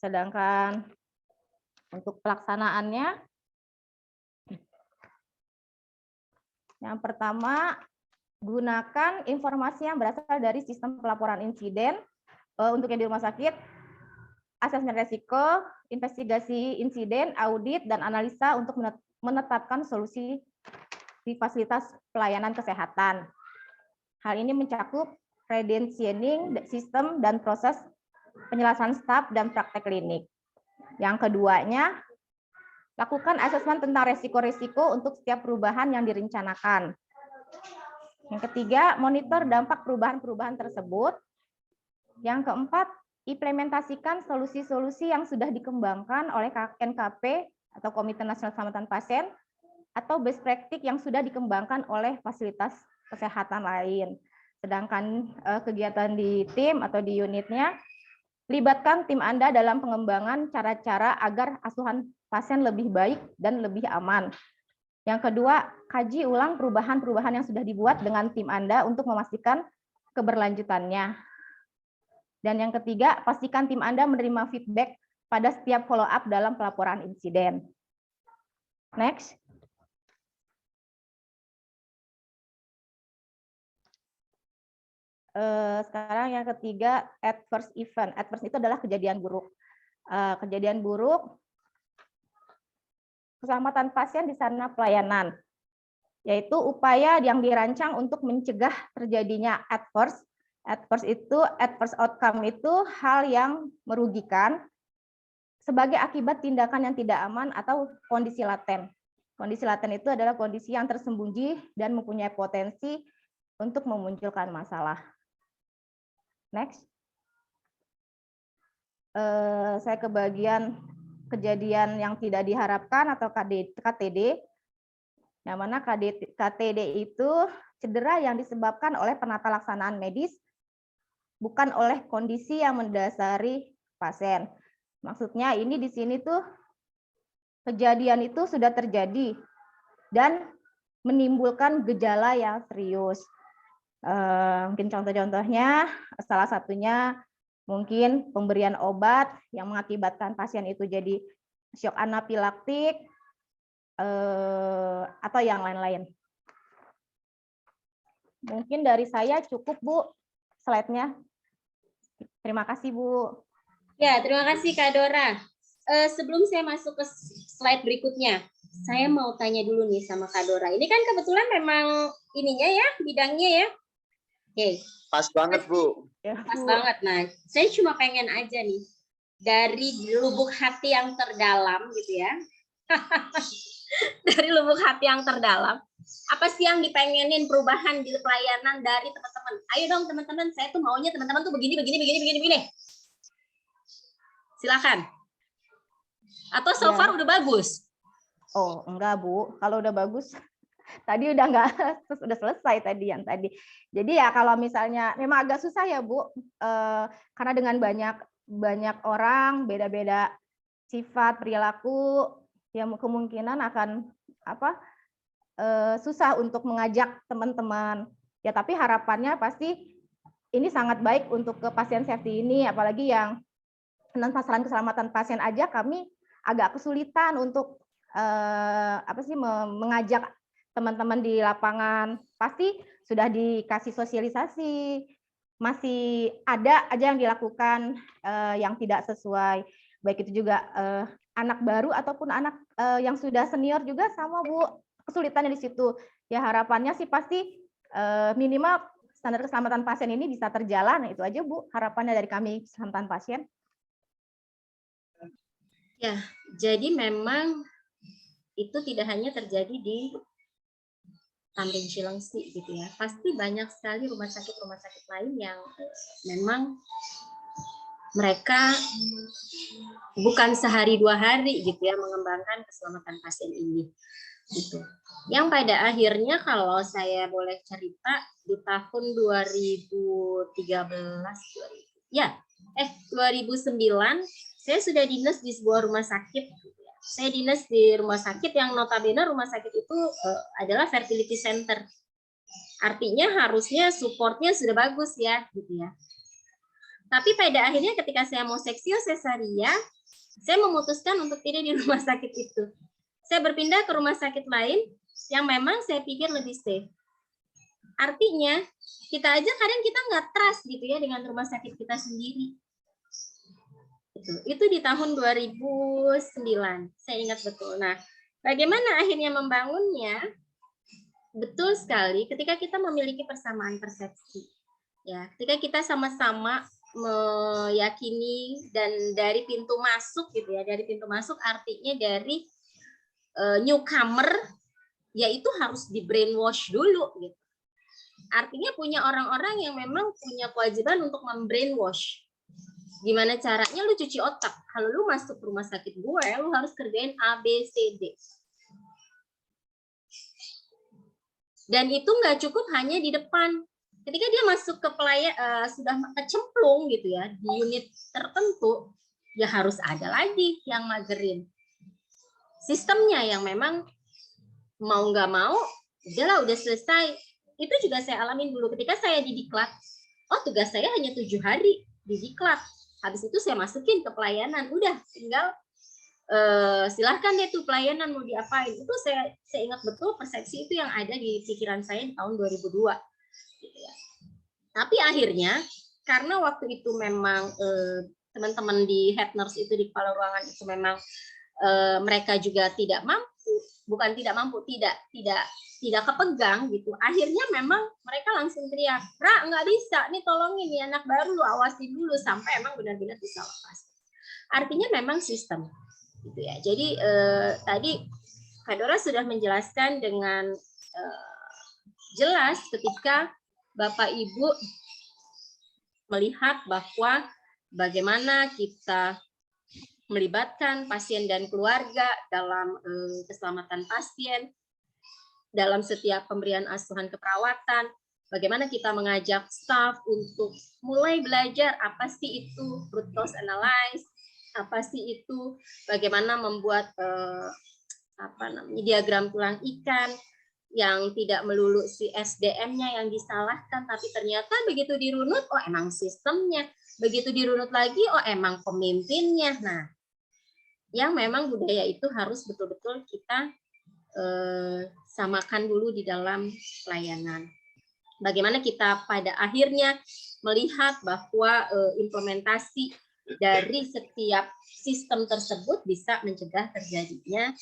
Sedangkan untuk pelaksanaannya, yang pertama, gunakan informasi yang berasal dari sistem pelaporan insiden untuk yang di rumah sakit, asesmen resiko, investigasi insiden, audit, dan analisa untuk menetapkan solusi di fasilitas pelayanan kesehatan. Hal ini mencakup credentialing sistem dan proses penjelasan staf dan praktek klinik. Yang keduanya, Lakukan asesmen tentang resiko-resiko untuk setiap perubahan yang direncanakan. Yang ketiga, monitor dampak perubahan-perubahan tersebut. Yang keempat, implementasikan solusi-solusi yang sudah dikembangkan oleh NKP atau Komite Nasional Keselamatan Pasien atau best practice yang sudah dikembangkan oleh fasilitas kesehatan lain. Sedangkan kegiatan di tim atau di unitnya, libatkan tim Anda dalam pengembangan cara-cara agar asuhan pasien lebih baik dan lebih aman. Yang kedua, kaji ulang perubahan-perubahan yang sudah dibuat dengan tim Anda untuk memastikan keberlanjutannya. Dan yang ketiga, pastikan tim Anda menerima feedback pada setiap follow up dalam pelaporan insiden. Next. Sekarang yang ketiga, adverse event. Adverse itu adalah kejadian buruk. Kejadian buruk, keselamatan pasien di sarana pelayanan, yaitu upaya yang dirancang untuk mencegah terjadinya adverse. Adverse outcome itu hal yang merugikan sebagai akibat tindakan yang tidak aman atau kondisi laten. Kondisi laten itu adalah kondisi yang tersembunyi dan mempunyai potensi untuk memunculkan masalah. Next. Saya ke bagian kejadian yang tidak diharapkan atau KTD. Yang mana KTD itu cedera yang disebabkan oleh penata laksanaan medis, bukan oleh kondisi yang mendasari pasien. Maksudnya ini di sini tuh kejadian itu sudah terjadi dan menimbulkan gejala yang serius. Mungkin contoh-contohnya, salah satunya mungkin pemberian obat yang mengakibatkan pasien itu jadi shock anafilaktik atau yang lain-lain. Mungkin dari saya cukup, Bu, slide-nya. Terima kasih, Bu. Ya, terima kasih Kak Dora. Sebelum saya masuk ke slide berikutnya, saya mau tanya dulu nih sama Kak Dora. Ini kan kebetulan memang ininya ya, bidangnya ya. Oke. Pas banget, Bu. Pas banget. Nah, saya cuma pengen aja nih, dari lubuk hati yang terdalam gitu ya. Dari lubuk hati yang terdalam, apa sih yang dipengenin perubahan di pelayanan dari teman-teman? Ayo dong teman-teman, saya tuh maunya teman-teman tuh begini. Silakan. Atau so far udah bagus? Oh, enggak, Bu. Kalau udah bagus, tadi udah enggak, sudah selesai tadi yang tadi. Jadi ya kalau misalnya memang agak susah ya, Bu, karena dengan banyak orang, beda-beda sifat, perilaku, yang kemungkinan akan susah untuk mengajak teman-teman. Ya, tapi harapannya pasti ini sangat baik untuk ke pasien safety ini, apalagi yang tentang keselamatan pasien aja kami agak kesulitan untuk mengajak teman-teman di lapangan. Pasti sudah dikasih sosialisasi, masih ada aja yang dilakukan yang tidak sesuai. Baik itu juga anak baru ataupun anak yang sudah senior juga sama, Bu. Kesulitannya di situ. Ya harapannya sih pasti minimal standar keselamatan pasien ini bisa terjalan. Itu aja, Bu, harapannya dari kami keselamatan pasien. Ya, jadi memang itu tidak hanya terjadi di Tamrin Cilengsi gitu ya. Pasti banyak sekali rumah sakit lain yang memang mereka bukan sehari dua hari gitu ya mengembangkan keselamatan pasien ini. Gitu. Yang pada akhirnya kalau saya boleh cerita di tahun 2009 saya sudah dinas di sebuah rumah sakit. Saya dinas di rumah sakit yang notabene rumah sakit itu adalah fertility center. Artinya harusnya supportnya sudah bagus ya, gitu ya. Tapi pada akhirnya ketika saya mau seksio sesaria, saya memutuskan untuk tidak di rumah sakit itu. Saya berpindah ke rumah sakit lain yang memang saya pikir lebih safe. Artinya kita aja kadang kita nggak trust gitu ya dengan rumah sakit kita sendiri. Itu di tahun 2009, saya ingat betul. Nah, bagaimana akhirnya membangunnya? Betul sekali, ketika kita memiliki persamaan persepsi, ya, ketika kita sama-sama meyakini dan dari pintu masuk gitu ya, dari pintu masuk artinya dari newcomer, yaitu harus di brainwash dulu gitu. Artinya punya orang-orang yang memang punya kewajiban untuk membrainwash. Gimana caranya lu cuci otak? Kalau lu masuk rumah sakit gue, lu harus kerjain A, B, C, D. Dan itu nggak cukup hanya di depan. Ketika dia masuk ke sudah kecemplung gitu ya, di unit tertentu, ya harus ada lagi yang magerin. Sistemnya yang memang mau nggak mau, udahlah udah selesai. Itu juga saya alamin dulu ketika saya di diklat. Oh, tugas saya hanya 7 hari di diklat. Habis itu saya masukin ke pelayanan. Udah, tinggal silahkan deh tuh pelayanan mau diapain. Itu saya ingat betul persepsi itu yang ada di pikiran saya di tahun 2002. Gitu ya. Tapi akhirnya karena waktu itu memang teman-teman di head nurse itu di kepala ruangan itu memang mereka juga tidak mampu, bukan tidak mampu, tidak kepegang gitu. Akhirnya memang mereka langsung teriak, "Ra, nggak bisa, nih tolongin nih anak baru lu awasin dulu sampai emang benar-benar bisa lepas." Artinya memang sistem gitu ya. Jadi tadi Kak Dora sudah menjelaskan dengan jelas ketika Bapak Ibu melihat bahwa bagaimana kita melibatkan pasien dan keluarga dalam keselamatan pasien, dalam setiap pemberian asuhan keperawatan, bagaimana kita mengajak staf untuk mulai belajar apa sih itu root cause analysis, apa sih itu bagaimana membuat diagram tulang ikan, yang tidak melulu si SDM-nya yang disalahkan, tapi ternyata begitu dirunut, oh emang sistemnya. Begitu dirunut lagi, oh emang pemimpinnya. Nah, yang memang budaya itu harus betul-betul kita samakan dulu di dalam pelayanan. Bagaimana kita pada akhirnya melihat bahwa implementasi dari setiap sistem tersebut bisa mencegah terjadinya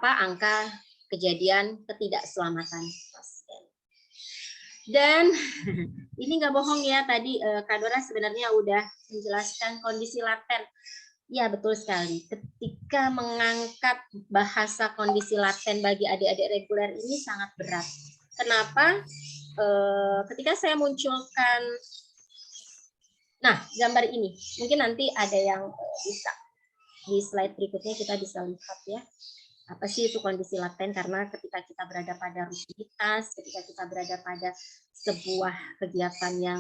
angka kejadian ketidakselamatan pasien. Dan ini nggak bohong ya, tadi Kak Dora sebenarnya udah menjelaskan kondisi laten. Ya betul sekali, ketika mengangkat bahasa kondisi laten bagi adik-adik reguler ini sangat berat. Kenapa? Ketika saya munculkan, nah gambar ini, mungkin nanti ada yang bisa, di slide berikutnya kita bisa lihat ya. Apa sih itu kondisi laten? Karena ketika kita berada pada rutinitas, ketika kita berada pada sebuah kegiatan yang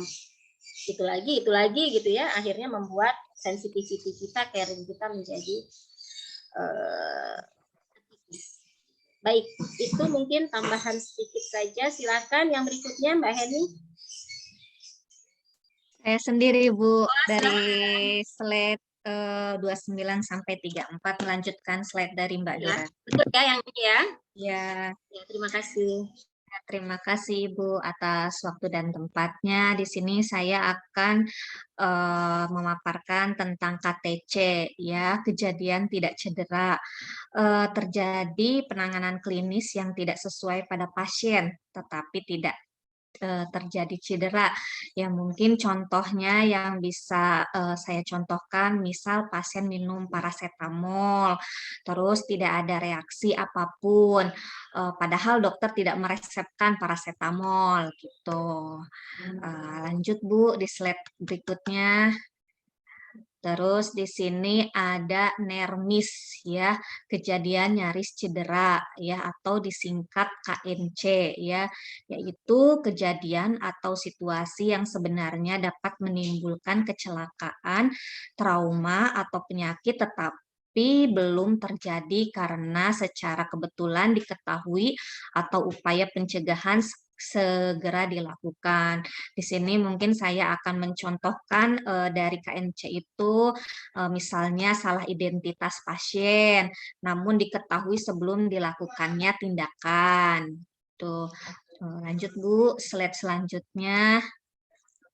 itu lagi gitu ya, akhirnya membuat sensitivity kita, caring kita menjadi baik. Itu mungkin tambahan sedikit saja. Silakan yang berikutnya Mbak Heni. Saya sendiri Bu, dari slide 29 sampai 34 melanjutkan slide dari Mbak Dora. Betul ya yang ini ya? Ya. Ya, terima kasih. Terima kasih Ibu atas waktu dan tempatnya. Di sini saya akan memaparkan tentang KTC ya, kejadian tidak cedera. Terjadi penanganan klinis yang tidak sesuai pada pasien, tetapi tidak terjadi cedera. Ya mungkin contohnya yang bisa saya contohkan, misal pasien minum paracetamol, terus tidak ada reaksi apapun, padahal dokter tidak meresepkan paracetamol gitu. Lanjut Bu di slide berikutnya. Terus di sini ada NERMIS ya, kejadian nyaris cedera ya, atau disingkat KNC ya, yaitu kejadian atau situasi yang sebenarnya dapat menimbulkan kecelakaan, trauma atau penyakit tetapi belum terjadi karena secara kebetulan diketahui atau upaya pencegahan segera dilakukan. Di sini mungkin saya akan mencontohkan dari KNC itu misalnya salah identitas pasien, namun diketahui sebelum dilakukannya tindakan. Tuh, lanjut Bu, slide selanjutnya.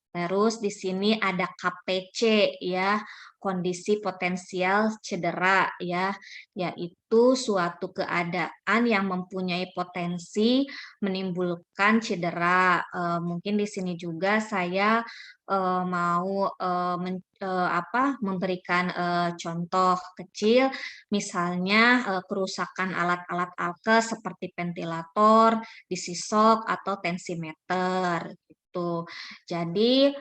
Terus di sini ada KPC ya, kondisi potensial cedera ya, yaitu suatu keadaan yang mempunyai potensi menimbulkan cedera. Mungkin di sini juga saya mau memberikan contoh kecil, misalnya kerusakan alat-alat alkes seperti ventilator, disisok atau tensimeter gitu. Jadi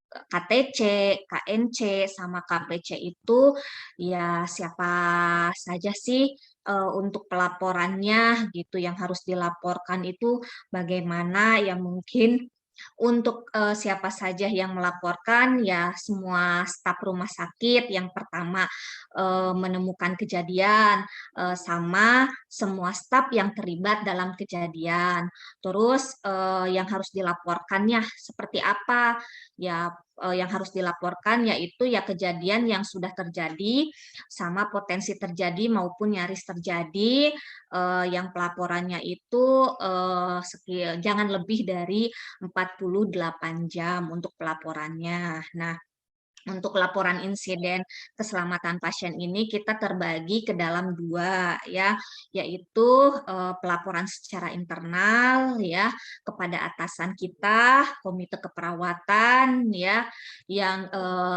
KTC, KNC, sama KPC itu ya siapa saja sih untuk pelaporannya gitu yang harus dilaporkan itu bagaimana ya mungkin untuk siapa saja yang melaporkan ya semua staf rumah sakit yang pertama menemukan kejadian sama semua staf yang terlibat dalam kejadian. Terus yang harus dilaporkannya seperti apa? Ya yang harus dilaporkan yaitu ya kejadian yang sudah terjadi sama potensi terjadi maupun nyaris terjadi yang pelaporannya itu jangan lebih dari 48 jam untuk pelaporannya. Nah, untuk laporan insiden keselamatan pasien ini kita terbagi ke dalam dua ya, yaitu pelaporan secara internal ya kepada atasan kita, komite keperawatan ya, yang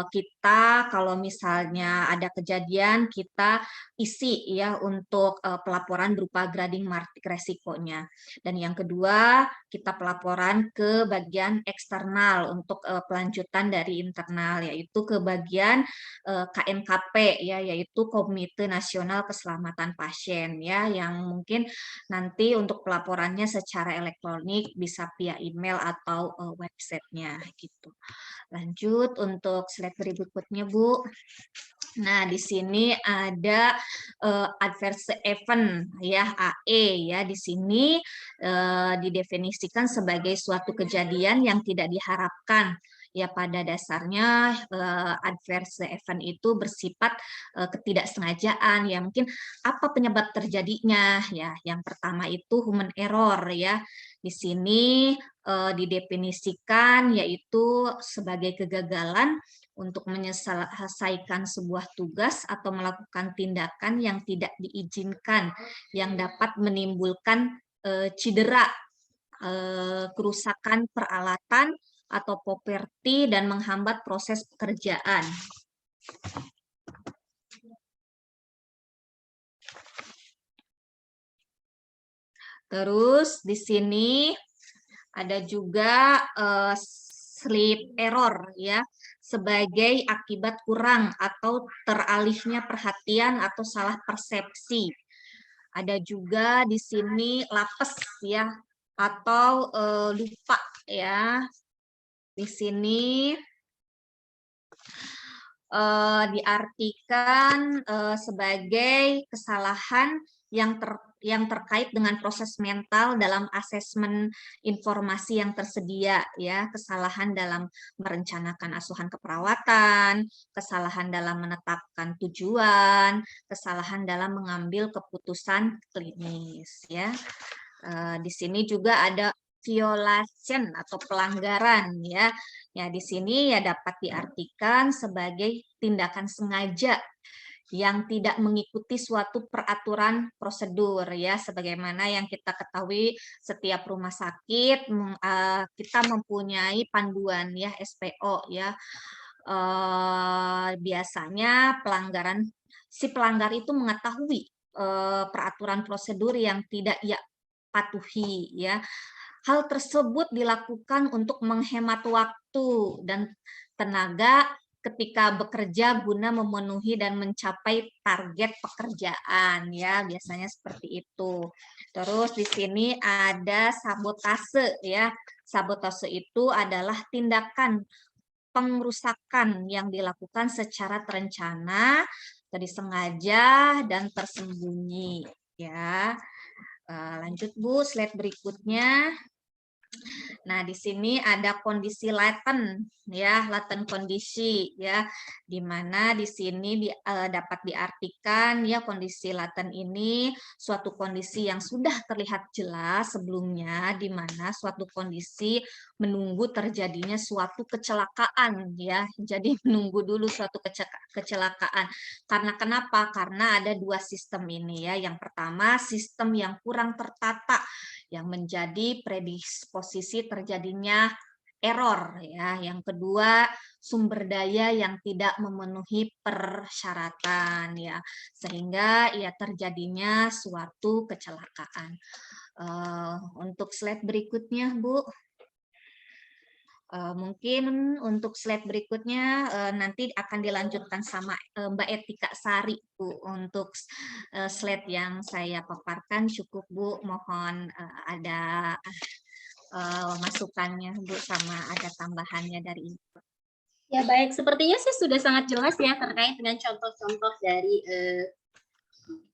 kita kalau misalnya ada kejadian kita isi ya untuk pelaporan berupa grading martik resikonya. Dan yang kedua kita pelaporan ke bagian eksternal untuk pelanjutan dari internal yaitu ke bagian KNKP ya, yaitu Komite Nasional Keselamatan Pasien ya, yang mungkin nanti untuk pelaporannya secara elektronik bisa via email atau websitenya gitu. Lanjut untuk slide berikutnya Bu. Nah, di sini ada adverse event ya AE ya. Di sini didefinisikan sebagai suatu kejadian yang tidak diharapkan. Ya pada dasarnya adverse event itu bersifat ketidaksengajaan ya. Mungkin apa penyebab terjadinya ya. Yang pertama itu human error ya. Di sini didefinisikan yaitu sebagai kegagalan untuk menyelesaikan sebuah tugas atau melakukan tindakan yang tidak diizinkan yang dapat menimbulkan cedera, kerusakan peralatan atau properti dan menghambat proses pekerjaan. Terus di sini ada juga sleep error ya, sebagai akibat kurang atau teralihnya perhatian atau salah persepsi. Ada juga di sini lapes ya atau lupa ya. Di sini diartikan sebagai kesalahan yang terkait dengan proses mental dalam asesmen informasi yang tersedia ya, kesalahan dalam merencanakan asuhan keperawatan, kesalahan dalam menetapkan tujuan, kesalahan dalam mengambil keputusan klinis ya. Di sini juga ada violation atau pelanggaran ya. Ya di sini ya dapat diartikan sebagai tindakan sengaja yang tidak mengikuti suatu peraturan prosedur ya, sebagaimana yang kita ketahui setiap rumah sakit kita mempunyai panduan ya SPO ya. Biasanya si pelanggar itu mengetahui peraturan prosedur yang tidak ia patuhi ya. Hal tersebut dilakukan untuk menghemat waktu dan tenaga ketika bekerja guna memenuhi dan mencapai target pekerjaan ya, biasanya seperti itu. Terus di sini ada sabotase ya. Sabotase itu adalah tindakan pengrusakan yang dilakukan secara terencana, disengaja dan tersembunyi ya. Lanjut Bu, slide berikutnya. Nah, di sini ada kondisi latent ya, latent kondisi ya, di mana di sini dapat diartikan ya kondisi latent ini suatu kondisi yang sudah terlihat jelas sebelumnya, di mana suatu kondisi menunggu terjadinya suatu kecelakaan ya. Jadi menunggu dulu suatu kecelakaan. Karena kenapa? Karena ada dua sistem ini ya. Yang pertama sistem yang kurang tertata yang menjadi predisposisi terjadinya error ya. Yang kedua, sumber daya yang tidak memenuhi persyaratan ya, sehingga ya terjadinya suatu kecelakaan. Untuk slide berikutnya, Bu. Mungkin untuk slide berikutnya nanti akan dilanjutkan sama Mbak Etika Sari, Bu. Untuk slide yang saya paparkan cukup, Bu. Mohon ada masukannya, Bu, sama ada tambahannya dari Ibu. Ya baik, sepertinya sih sudah sangat jelas ya terkait dengan contoh-contoh dari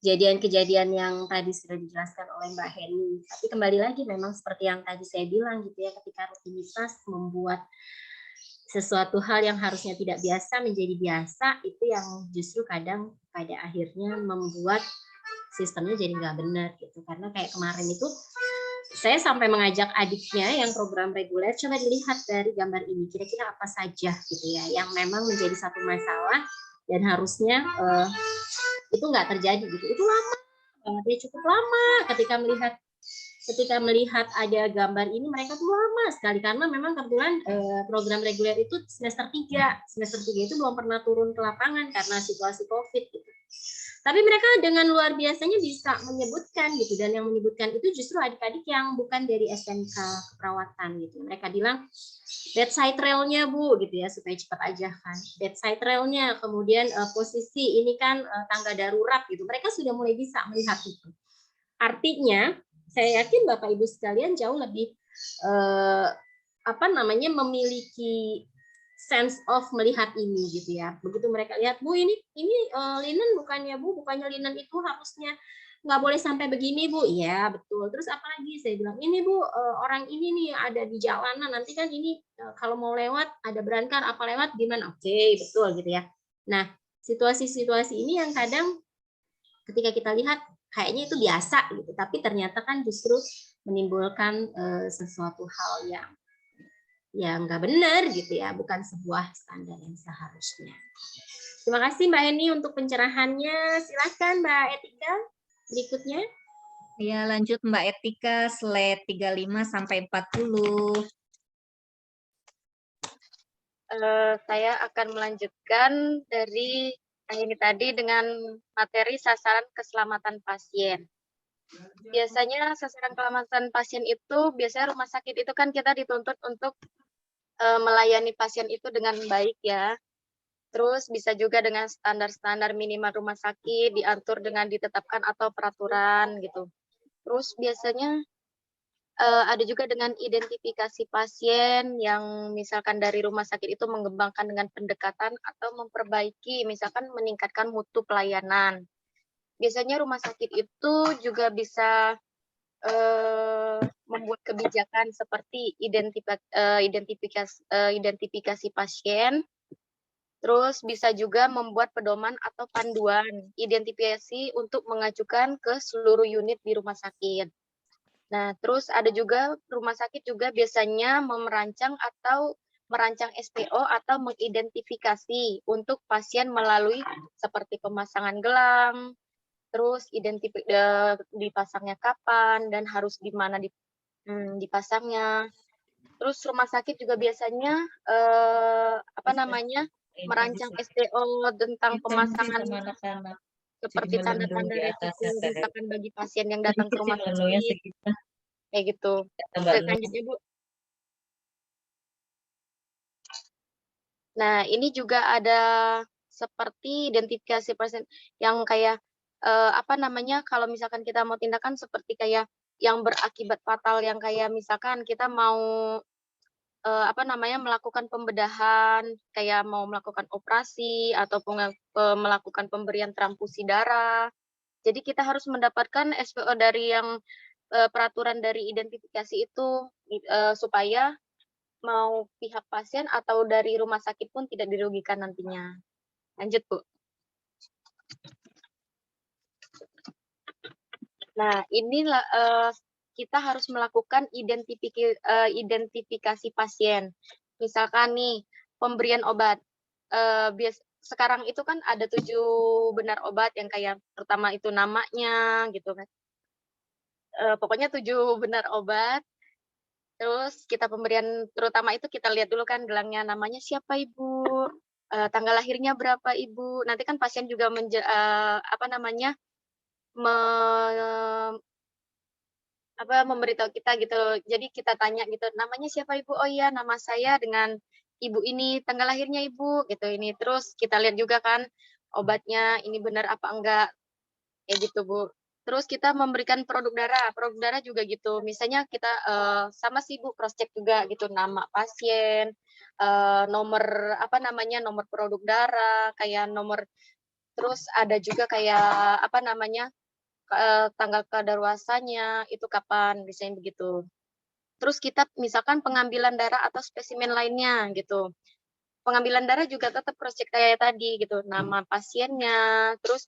kejadian-kejadian yang tadi sudah dijelaskan oleh Mbak Heni. Tapi kembali lagi memang seperti yang tadi saya bilang gitu ya, ketika rutinitas membuat sesuatu hal yang harusnya tidak biasa menjadi biasa, itu yang justru kadang pada akhirnya membuat sistemnya jadi nggak benar gitu. Karena kayak kemarin itu saya sampai mengajak adiknya yang program reguler, coba dilihat dari gambar ini, kira-kira apa saja gitu ya, yang memang menjadi satu masalah dan harusnya itu nggak terjadi gitu. Itu lama banget ya, cukup lama ketika melihat ada gambar ini, mereka tuh lama sekali karena memang kebetulan program reguler itu semester 3 itu belum pernah turun ke lapangan karena situasi COVID gitu. Tapi mereka dengan luar biasanya bisa menyebutkan gitu, dan yang menyebutkan itu justru adik-adik yang bukan dari SMK keperawatan gitu. Mereka bilang bedside rail-nya, Bu, gitu ya, supaya cepat aja kan. Bedside rail-nya, kemudian posisi ini kan tangga darurat gitu. Mereka sudah mulai bisa melihat itu. Artinya, saya yakin Bapak Ibu sekalian jauh lebih memiliki sense of melihat ini gitu ya. Begitu mereka lihat, Bu, ini linen bukannya, Bu, bukannya linen itu harusnya nggak boleh sampai begini, Bu. Iya, betul. Terus apalagi saya bilang, ini Bu, orang ini nih ada di jalanan, nanti kan ini kalau mau lewat ada berangkar apa lewat gimana? Oke, betul gitu ya. Nah, situasi-situasi ini yang kadang ketika kita lihat kayaknya itu biasa gitu, tapi ternyata kan justru menimbulkan sesuatu hal yang nggak benar gitu ya, bukan sebuah standar yang seharusnya. Terima kasih Mbak Heni untuk pencerahannya. Silakan Mbak Etika berikutnya. Ya, lanjut Mbak Etika, slide 35 sampai 40. Saya akan melanjutkan dari ini tadi dengan materi sasaran keselamatan pasien. Biasanya sasaran keselamatan pasien itu, biasanya rumah sakit itu kan kita dituntut untuk melayani pasien itu dengan baik ya. Terus bisa juga dengan standar-standar minimal rumah sakit diatur dengan ditetapkan atau peraturan gitu. Terus biasanya ada juga dengan identifikasi pasien yang misalkan dari rumah sakit itu mengembangkan dengan pendekatan atau memperbaiki, misalkan meningkatkan mutu pelayanan. Biasanya rumah sakit itu juga bisa membuat kebijakan seperti identifikasi pasien, terus bisa juga membuat pedoman atau panduan identifikasi untuk mengajukan ke seluruh unit di rumah sakit. Nah, terus ada juga rumah sakit juga biasanya merancang SPO atau mengidentifikasi untuk pasien melalui seperti pemasangan gelang, terus dipasangnya kapan dan harus di mana dipasangnya. Terus rumah sakit juga biasanya merancang SPO tentang pemasangan seperti tanda-tanda resiko misalkan bagi pasien yang datang ke rumah sakit kayak gitu. Selanjutnya Bu. Nah, ini juga ada seperti identifikasi pasien yang kayak kalau misalkan kita mau tindakan seperti kayak yang berakibat fatal, yang kayak misalkan kita mau melakukan pembedahan, kayak mau melakukan operasi ataupun melakukan pemberian transfusi darah. Jadi kita harus mendapatkan SPO dari yang peraturan dari identifikasi itu supaya mau pihak pasien atau dari rumah sakit pun tidak dirugikan nantinya. Lanjut, Bu. Nah, inilah kita harus melakukan identifikasi pasien. Misalkan nih, pemberian obat. Sekarang itu kan ada 7 benar obat yang kayak pertama itu namanya gitu kan. Pokoknya 7 benar obat. Terus kita pemberian terutama itu kita lihat dulu kan gelangnya, namanya siapa Ibu, tanggal lahirnya berapa Ibu. Nanti kan pasien juga memberitahu kita gitu. Jadi kita tanya gitu, namanya siapa Ibu? Oh iya, nama saya dengan Ibu ini, tanggal lahirnya Ibu gitu ini. Terus kita lihat juga kan obatnya ini benar apa enggak, kayak gitu Bu. Terus kita memberikan produk darah juga gitu. Misalnya kita sama sih Bu cross check juga gitu, nama pasien, nomor nomor produk darah, kayak nomor, terus ada juga kayak tanggal kadaluarsanya itu kapan, misalnya begitu. Terus kita misalkan pengambilan darah atau spesimen lainnya gitu. Pengambilan darah juga tetap cross check kayak tadi gitu, nama pasiennya, terus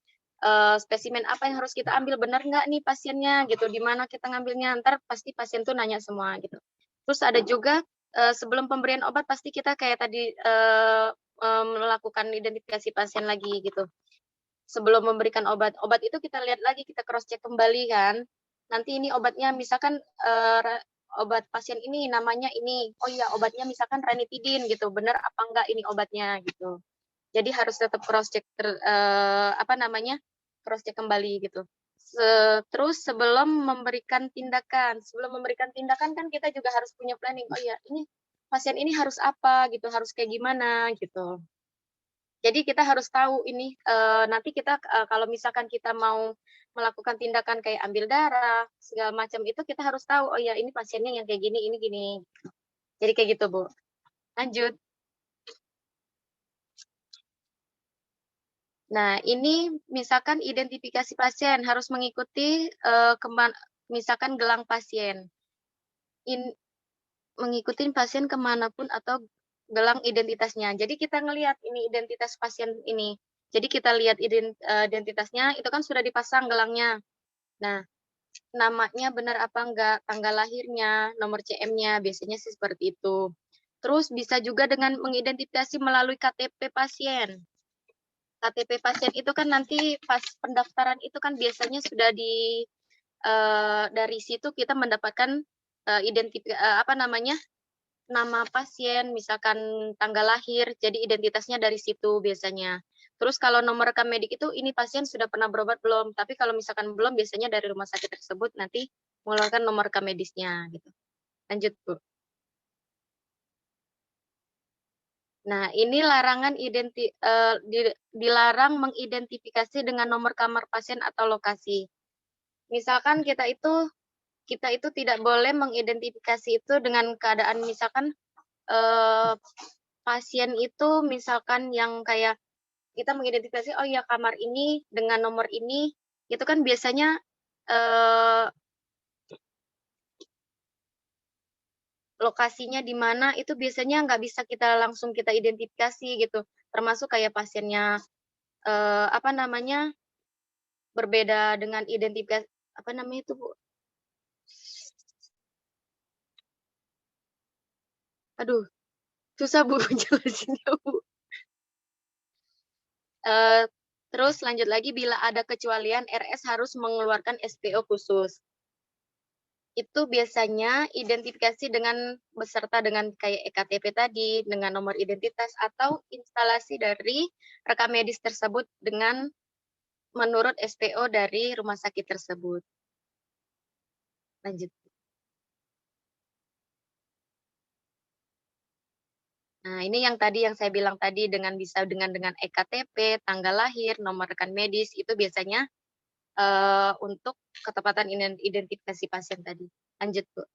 spesimen apa yang harus kita ambil, benar nggak nih pasiennya gitu, di mana kita ngambilnya, ntar pasti pasien tuh nanya semua gitu. Terus ada juga sebelum pemberian obat pasti kita kayak tadi melakukan identifikasi pasien lagi gitu. Sebelum memberikan obat itu kita lihat lagi, kita cross check kembali kan. Nanti ini obatnya misalkan obat pasien ini namanya ini, oh iya obatnya misalkan ranitidin gitu, benar apa enggak ini obatnya gitu. Jadi harus tetap cross check cross check kembali gitu. Terus sebelum memberikan tindakan kan kita juga harus punya planning. Oh iya, ini pasien ini harus apa gitu, harus kayak gimana gitu. Jadi kita harus tahu ini nanti kita kalau misalkan kita mau melakukan tindakan kayak ambil darah segala macam itu kita harus tahu, oh ya ini pasiennya yang kayak gini, ini gini. Jadi kayak gitu Bu. Lanjut. Nah ini misalkan identifikasi pasien harus mengikuti misalkan gelang pasien. Mengikuti pasien kemanapun atau gelang identitasnya. Jadi kita ngelihat ini identitas pasien ini. Jadi kita lihat identitasnya, itu kan sudah dipasang gelangnya. Nah, namanya benar apa enggak, tanggal lahirnya, nomor CM-nya, biasanya sih seperti itu. Terus bisa juga dengan mengidentifikasi melalui KTP pasien. KTP pasien itu kan nanti pas pendaftaran itu kan biasanya sudah dari situ kita mendapatkan nama pasien, misalkan tanggal lahir, jadi identitasnya dari situ biasanya. Terus kalau nomor rekam medik itu, ini pasien sudah pernah berobat belum? Tapi kalau misalkan belum, biasanya dari rumah sakit tersebut nanti mengeluarkan nomor rekam medisnya gitu. Lanjut Bu. Nah ini larangan dilarang mengidentifikasi dengan nomor kamar pasien atau lokasi. Misalkan kita itu tidak boleh mengidentifikasi itu dengan keadaan misalkan pasien itu misalkan yang kayak kita mengidentifikasi, oh ya kamar ini dengan nomor ini, itu kan biasanya lokasinya di mana itu biasanya nggak bisa kita langsung kita identifikasi gitu. Termasuk kayak pasiennya berbeda dengan identifikasi itu Bu. Aduh, susah Bu jelasinnya Bu. Terus lanjut lagi, bila ada kecualian, RS harus mengeluarkan SPO khusus. Itu biasanya identifikasi dengan beserta dengan kayak EKTP tadi, dengan nomor identitas, atau instalasi dari rekam medis tersebut dengan menurut SPO dari rumah sakit tersebut. Lanjut. Nah, ini yang tadi yang saya bilang tadi bisa dengan EKTP, tanggal lahir, nomor rekan medis itu biasanya untuk ketepatan identifikasi pasien tadi. Lanjut, Bu.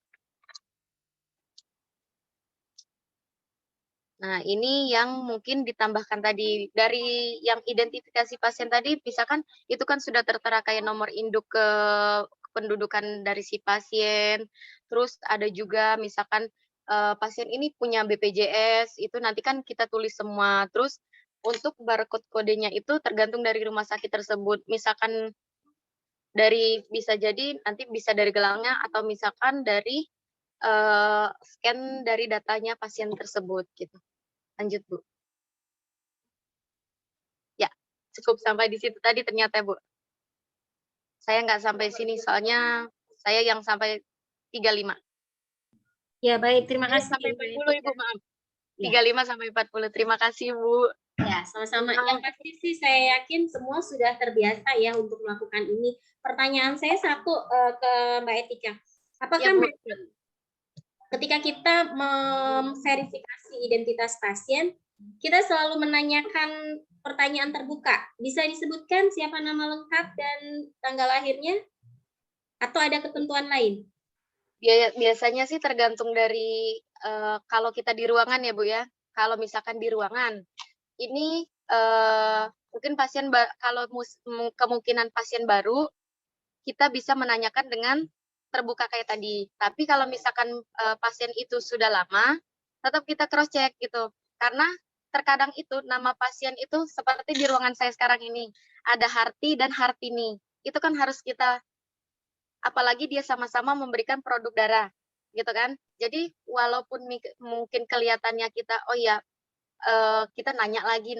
Nah, ini yang mungkin ditambahkan tadi dari yang identifikasi pasien tadi, misalkan itu kan sudah tertera kayak nomor induk ke kependudukan dari si pasien. Terus ada juga misalkan pasien ini punya BPJS, itu nanti kan kita tulis semua. Terus untuk barcode kodenya itu tergantung dari rumah sakit tersebut. Misalkan bisa jadi nanti bisa dari gelangnya atau misalkan dari scan dari datanya pasien tersebut gitu. Lanjut, Bu. Ya, cukup sampai di situ tadi ternyata, Bu. Saya nggak sampai sini, soalnya saya yang sampai 35. Ya, baik. Terima kasih. Sampai 40, Ibu, maaf. 35 sampai 40. Terima kasih, Bu. Ya, sama-sama. Yang pasti sih saya yakin semua sudah terbiasa ya untuk melakukan ini. Pertanyaan saya satu ke Mbak Etika. Apakah ketika kita memverifikasi identitas pasien, kita selalu menanyakan pertanyaan terbuka. Bisa disebutkan siapa nama lengkap dan tanggal lahirnya? Atau ada ketentuan lain? Biasanya sih tergantung dari kalau kita di ruangan ya, Bu ya. Kalau misalkan di ruangan, ini mungkin pasien kalau kemungkinan pasien baru, kita bisa menanyakan dengan terbuka kayak tadi. Tapi kalau misalkan pasien itu sudah lama, tetap kita cross check gitu. Karena terkadang itu nama pasien itu seperti di ruangan saya sekarang ini, ada Harti dan Hartini. Itu kan harus kita, apalagi dia sama-sama memberikan produk darah, gitu kan. Jadi walaupun mungkin kelihatannya kita, oh ya kita nanya lagi,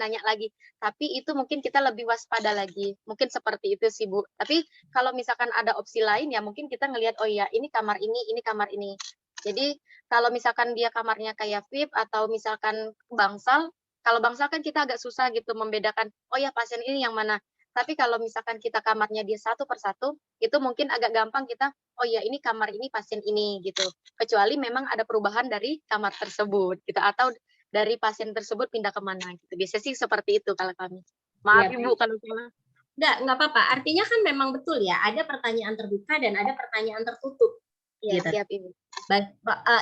tapi itu mungkin kita lebih waspada lagi. Mungkin seperti itu sih, Bu. Tapi kalau misalkan ada opsi lain ya mungkin kita ngelihat, oh ya ini kamar ini kamar ini. Jadi kalau misalkan dia kamarnya kayak VIP atau misalkan bangsal, kalau bangsal kan kita agak susah gitu membedakan, oh ya pasien ini yang mana. Tapi kalau misalkan kita kamarnya dia satu persatu, itu mungkin agak gampang kita, oh ya ini kamar ini pasien ini gitu. Kecuali memang ada perubahan dari kamar tersebut gitu, atau dari pasien tersebut pindah kemana gitu. Biasanya sih seperti itu kalau kami. Maaf Ya, Ibu kalau salah. Nggak apa-apa. Artinya kan memang betul ya, ada pertanyaan terbuka dan ada pertanyaan tertutup. Ya, Gitu. siap Ibu.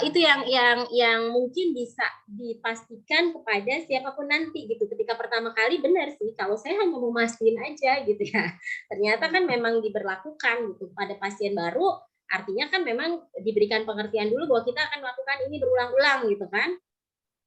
Itu yang mungkin bisa dipastikan kepada siapapun nanti gitu. Ketika pertama kali benar sih, kalau saya hanya mau mastiin aja gitu ya. Ternyata kan memang diberlakukan gitu pada pasien baru. Artinya kan memang diberikan pengertian dulu bahwa kita akan melakukan ini berulang-ulang gitu kan.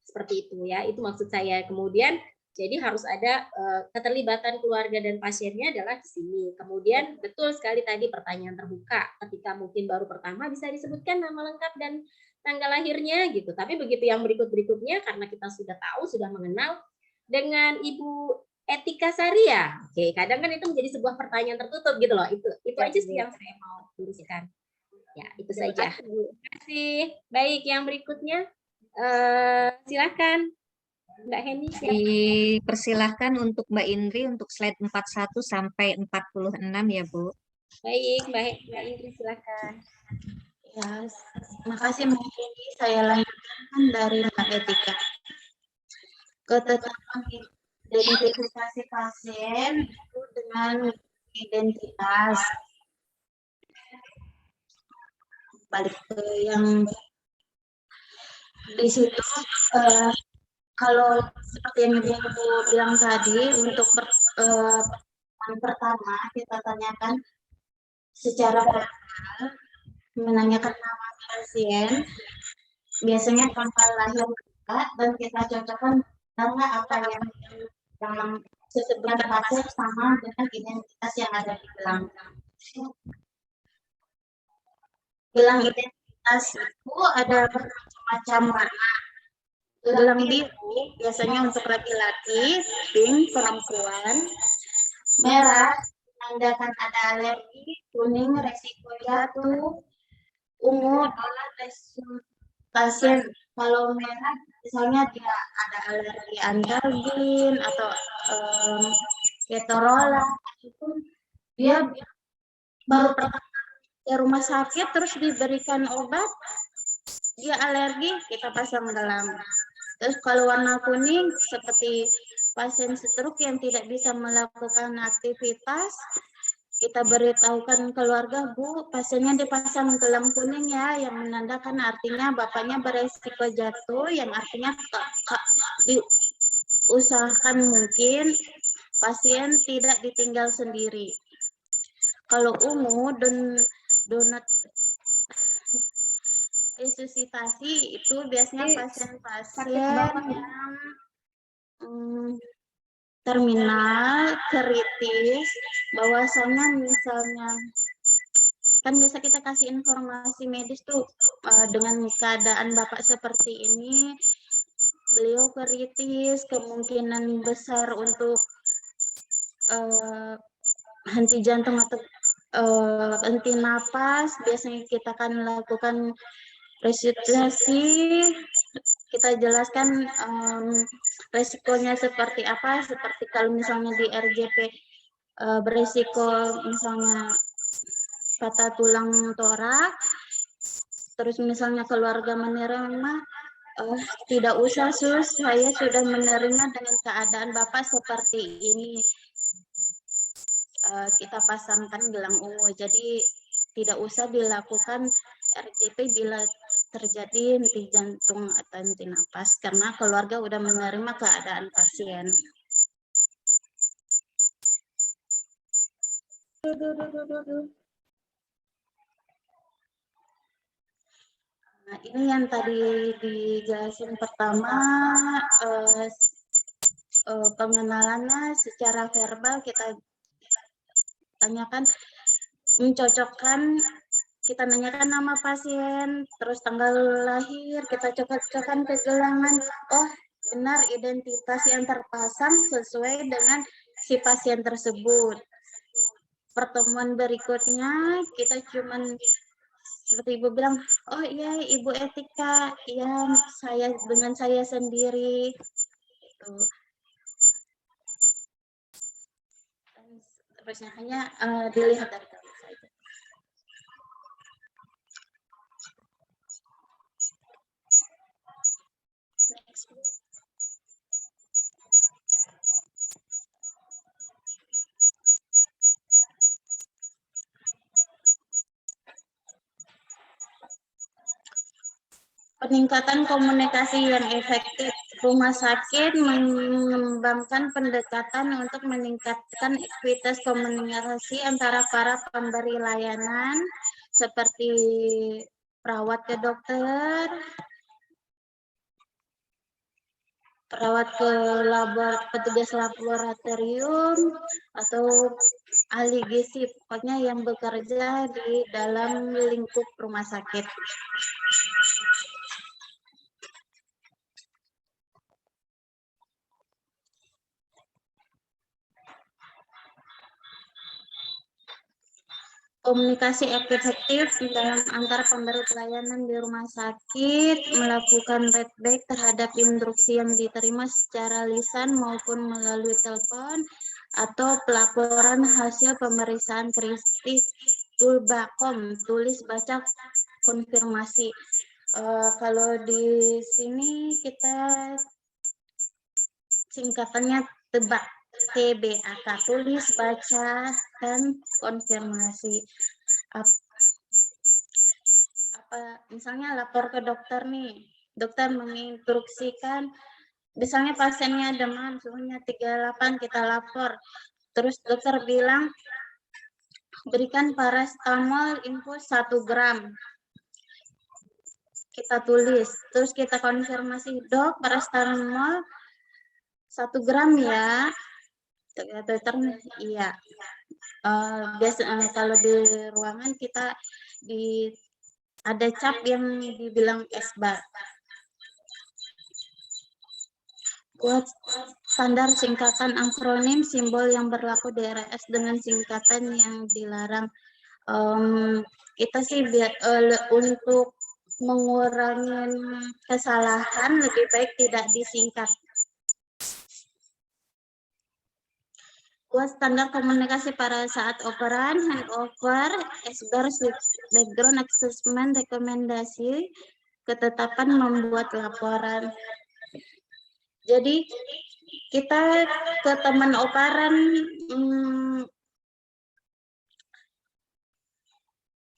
Seperti itu ya, itu maksud saya. Kemudian jadi harus ada keterlibatan keluarga dan pasiennya adalah di sini. Kemudian betul sekali tadi pertanyaan terbuka. Ketika mungkin baru pertama bisa disebutkan nama lengkap dan tanggal lahirnya gitu. Tapi begitu yang berikut-berikutnya karena kita sudah tahu, sudah mengenal dengan Ibu Etika Saria. Oke, kadang kan itu menjadi sebuah pertanyaan tertutup gitu loh. Itu aja sih yang saya mau luruskan. Ya, itu saja. Terima kasih. Baik, yang berikutnya silakan Mbak Heni. Dipersilahkan untuk Mbak Indri untuk slide 41 sampai 46 ya, Bu. Baik, Mbak Indri silakan. Ya, makasih Mbak Heni. Saya lanjutkan dari Mbak Etika. Ketetapan identifikasi pasien itu dengan identitas. Balik ke yang di situ, kalau seperti yang Ibu bilang tadi, untuk pertama kita tanyakan secara formal, menanyakan nama pasien, biasanya tanggal lahir dan kita cocokkan nama apa yang disebutkan pasien sama dengan identitas yang ada di belakang. Gelang identitas itu ada bermacam warna. Gelang biru biasanya untuk laki-laki, pink perempuan, merah menandakan ada alergi, kuning resiko jatuh, ungu adalah pasien. Kalau merah misalnya dia ada alergi androgen atau ketorolac, itu dia baru pertama ke rumah sakit terus diberikan obat, dia alergi, kita pasang gelang. Terus kalau warna kuning seperti pasien stroke yang tidak bisa melakukan aktivitas, kita beritahukan keluarga, Bu, pasiennya dipasang gelang kuning ya, yang menandakan artinya bapaknya beresiko jatuh, yang artinya diusahakan mungkin pasien tidak ditinggal sendiri. Kalau ungu dan donat resusitasi itu biasanya pasien-pasien yang terminal, kritis, bahwasanya misalnya kan biasa kita kasih informasi medis tuh dengan keadaan Bapak seperti ini, beliau kritis, kemungkinan besar untuk henti jantung atau henti napas, biasanya kita akan lakukan resusitasi. Kita jelaskan resikonya seperti apa, seperti kalau misalnya di RJP beresiko misalnya patah tulang torak, terus misalnya keluarga menerima, tidak usah sus, saya sudah menerima dengan keadaan Bapak seperti ini. Kita pasangkan gelang ungu, jadi tidak usah dilakukan RJP bila terjadi henti jantung atau henti napas, karena keluarga sudah menerima keadaan pasien. Nah, ini yang tadi dijelasin pertama, pengenalannya secara verbal kita tanyakan, mencocokkan, kita nanyakan nama pasien, terus tanggal lahir, kita cocokkan ke gelangan, oh benar identitas yang terpasang sesuai dengan si pasien tersebut. Pertemuan berikutnya kita cuman seperti Ibu bilang, oh iya Ibu Etika, ya saya dengan saya sendiri. Gitu. Terusnya hanya dilihat dari kami saja. Next. Peningkatan komunikasi yang efektif. Rumah sakit mengembangkan pendekatan untuk meningkatkan ekuitas komunikasi antara para pemberi layanan seperti perawat ke dokter, perawat ke petugas laboratorium, atau ahli gizi, pokoknya yang bekerja di dalam lingkup rumah sakit. Komunikasi efektif dalam antar pemberi pelayanan di rumah sakit, melakukan feedback terhadap instruksi yang diterima secara lisan maupun melalui telepon, atau pelaporan hasil pemeriksaan kritis tulbakom, tulis baca konfirmasi. Kalau di sini kita singkatannya tebak. TBAK, tulis, baca, dan konfirmasi. Misalnya lapor ke dokter nih, dokter menginstruksikan, misalnya pasiennya demam, suhunya 38, kita lapor. Terus dokter bilang, berikan paracetamol infus 1 gram. Kita tulis, terus kita konfirmasi, dok, paracetamol 1 gram ya. Iya. Biasa kalau di ruangan kita ada cap yang dibilang esbar. Buat standar singkatan akronim simbol yang berlaku di RS dengan singkatan yang dilarang. Kita sih untuk mengurangi kesalahan lebih baik tidak disingkat. Buat standar komunikasi pada saat operan, handover, esbar, background assessment, rekomendasi, ketetapan membuat laporan. Jadi kita ke teman operan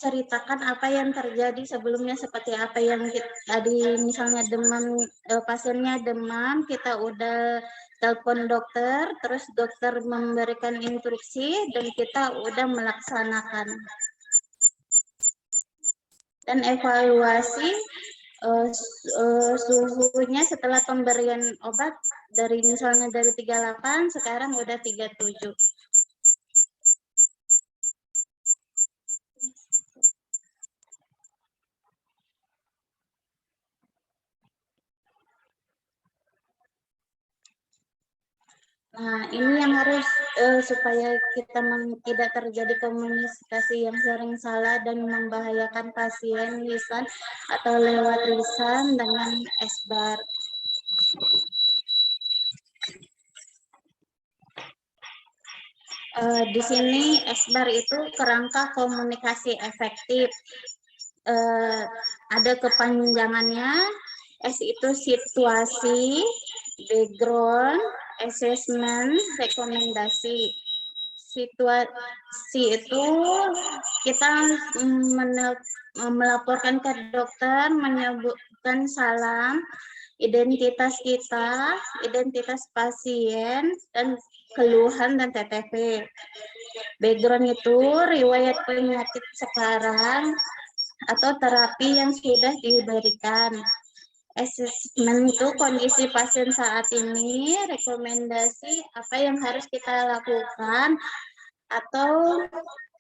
ceritakan apa yang terjadi sebelumnya, seperti apa yang tadi misalnya demam, pasiennya demam, kita udah telepon dokter, terus dokter memberikan instruksi dan kita udah melaksanakan. dan evaluasi suhunya setelah pemberian obat dari misalnya dari 38 sekarang udah 37. Nah, ini yang harus supaya kita tidak terjadi komunikasi yang sering salah dan membahayakan pasien lisan atau lewat lisan dengan esbar. Di sini esbar itu kerangka komunikasi efektif. Ada kepanjangannya. S itu situasi, background, assessment, rekomendasi. Situasi itu kita melaporkan ke dokter, menyebutkan salam, identitas kita, identitas pasien, dan keluhan dan TTP. Background itu riwayat penyakit sekarang atau terapi yang sudah diberikan. Assessment itu kondisi pasien saat ini, rekomendasi apa yang harus kita lakukan atau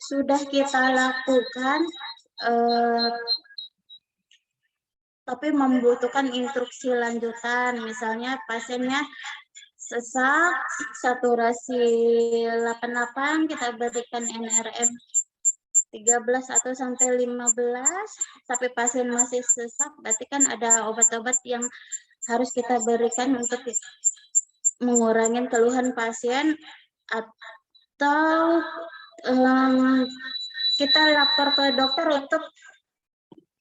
sudah kita lakukan tapi membutuhkan instruksi lanjutan. Misalnya pasiennya sesak, saturasi 88, kita berikan NRM 13 atau sampai 15, tapi pasien masih sesak, berarti kan ada obat-obat yang harus kita berikan untuk mengurangi keluhan pasien, atau kita lapor ke dokter untuk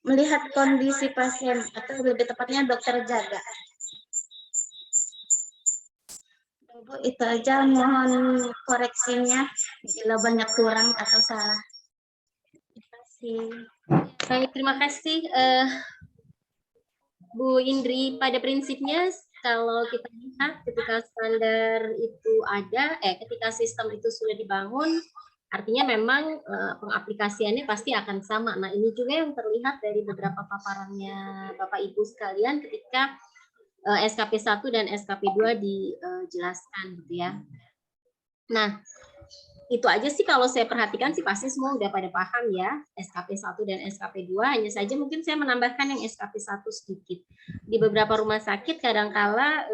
melihat kondisi pasien, atau lebih tepatnya dokter jaga. Bu, itu aja, mohon koreksinya bila banyak kurang atau salah. Baik, terima kasih Bu Indri. Pada prinsipnya kalau kita lihat ketika standar itu ada, ketika sistem itu sudah dibangun, artinya memang pengaplikasiannya pasti akan sama. Nah, ini juga yang terlihat dari beberapa paparannya Bapak Ibu sekalian ketika SKP 1 dan SKP 2 dijelaskan gitu ya. Nah, itu aja sih kalau saya perhatikan sih pasti semua udah pada paham ya, SKP 1 dan SKP 2. Hanya saja mungkin saya menambahkan yang SKP 1 sedikit. Di beberapa rumah sakit kadangkala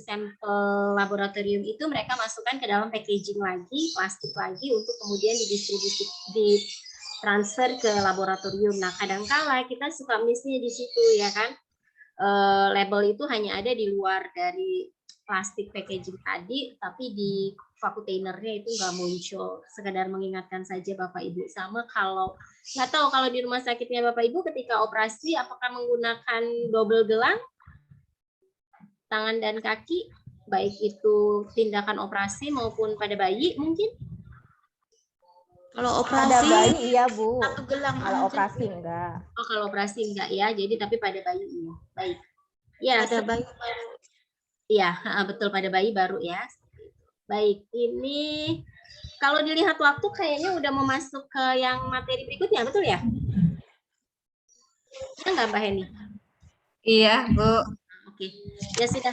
sampel laboratorium itu mereka masukkan ke dalam packaging lagi, plastik lagi untuk kemudian didistribusi, ditransfer ke laboratorium. Nah, kadangkala kita suka miss-nya di situ ya kan. Label itu hanya ada di luar dari plastik packaging tadi, tapi di kontainernya itu nggak muncul. Sekedar mengingatkan saja Bapak Ibu. Sama kalau nggak tahu kalau di rumah sakitnya Bapak Ibu ketika operasi apakah menggunakan double gelang tangan dan kaki, baik itu tindakan operasi maupun pada bayi mungkin. Kalau operasi Pada bayi iya Bu. satu gelang. Kalau operasi enggak. Oh, kalau operasi enggak ya. Jadi tapi pada bayi iya. Baik. Ya, pada bayi baru. Iya, betul, pada bayi baru ya. Baik, ini kalau dilihat waktu kayaknya udah mau masuk ke yang materi berikutnya, betul ya? Iya nggak Mbak Heni? Iya, Bu. Oke, ya sudah.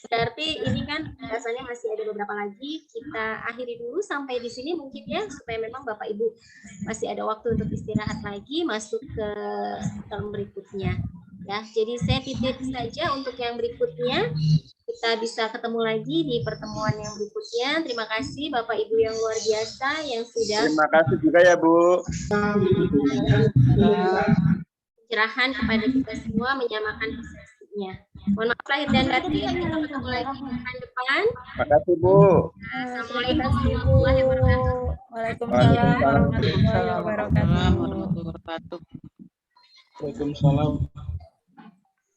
Berarti ini kan rasanya masih ada beberapa lagi. Kita akhiri dulu sampai di sini mungkin ya, supaya memang Bapak Ibu masih ada waktu untuk istirahat lagi, masuk ke term berikutnya. Ya, jadi saya titip saja untuk yang berikutnya. Kita bisa ketemu lagi di pertemuan yang berikutnya. Terima kasih Bapak Ibu yang luar biasa yang sudah. Terima kasih juga ya Bu. Pencerahan kepada kita semua menyamakan persepsinya. Mohon maaf lahir dan batin. Kita ketemu lagi pekan depan. Terima kasih Bu. Assalamualaikum warahmatullahi wabarakatuh. Waalaikumsalam warahmatullahi wabarakatuh. Waalaikumsalam.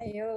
Ayo.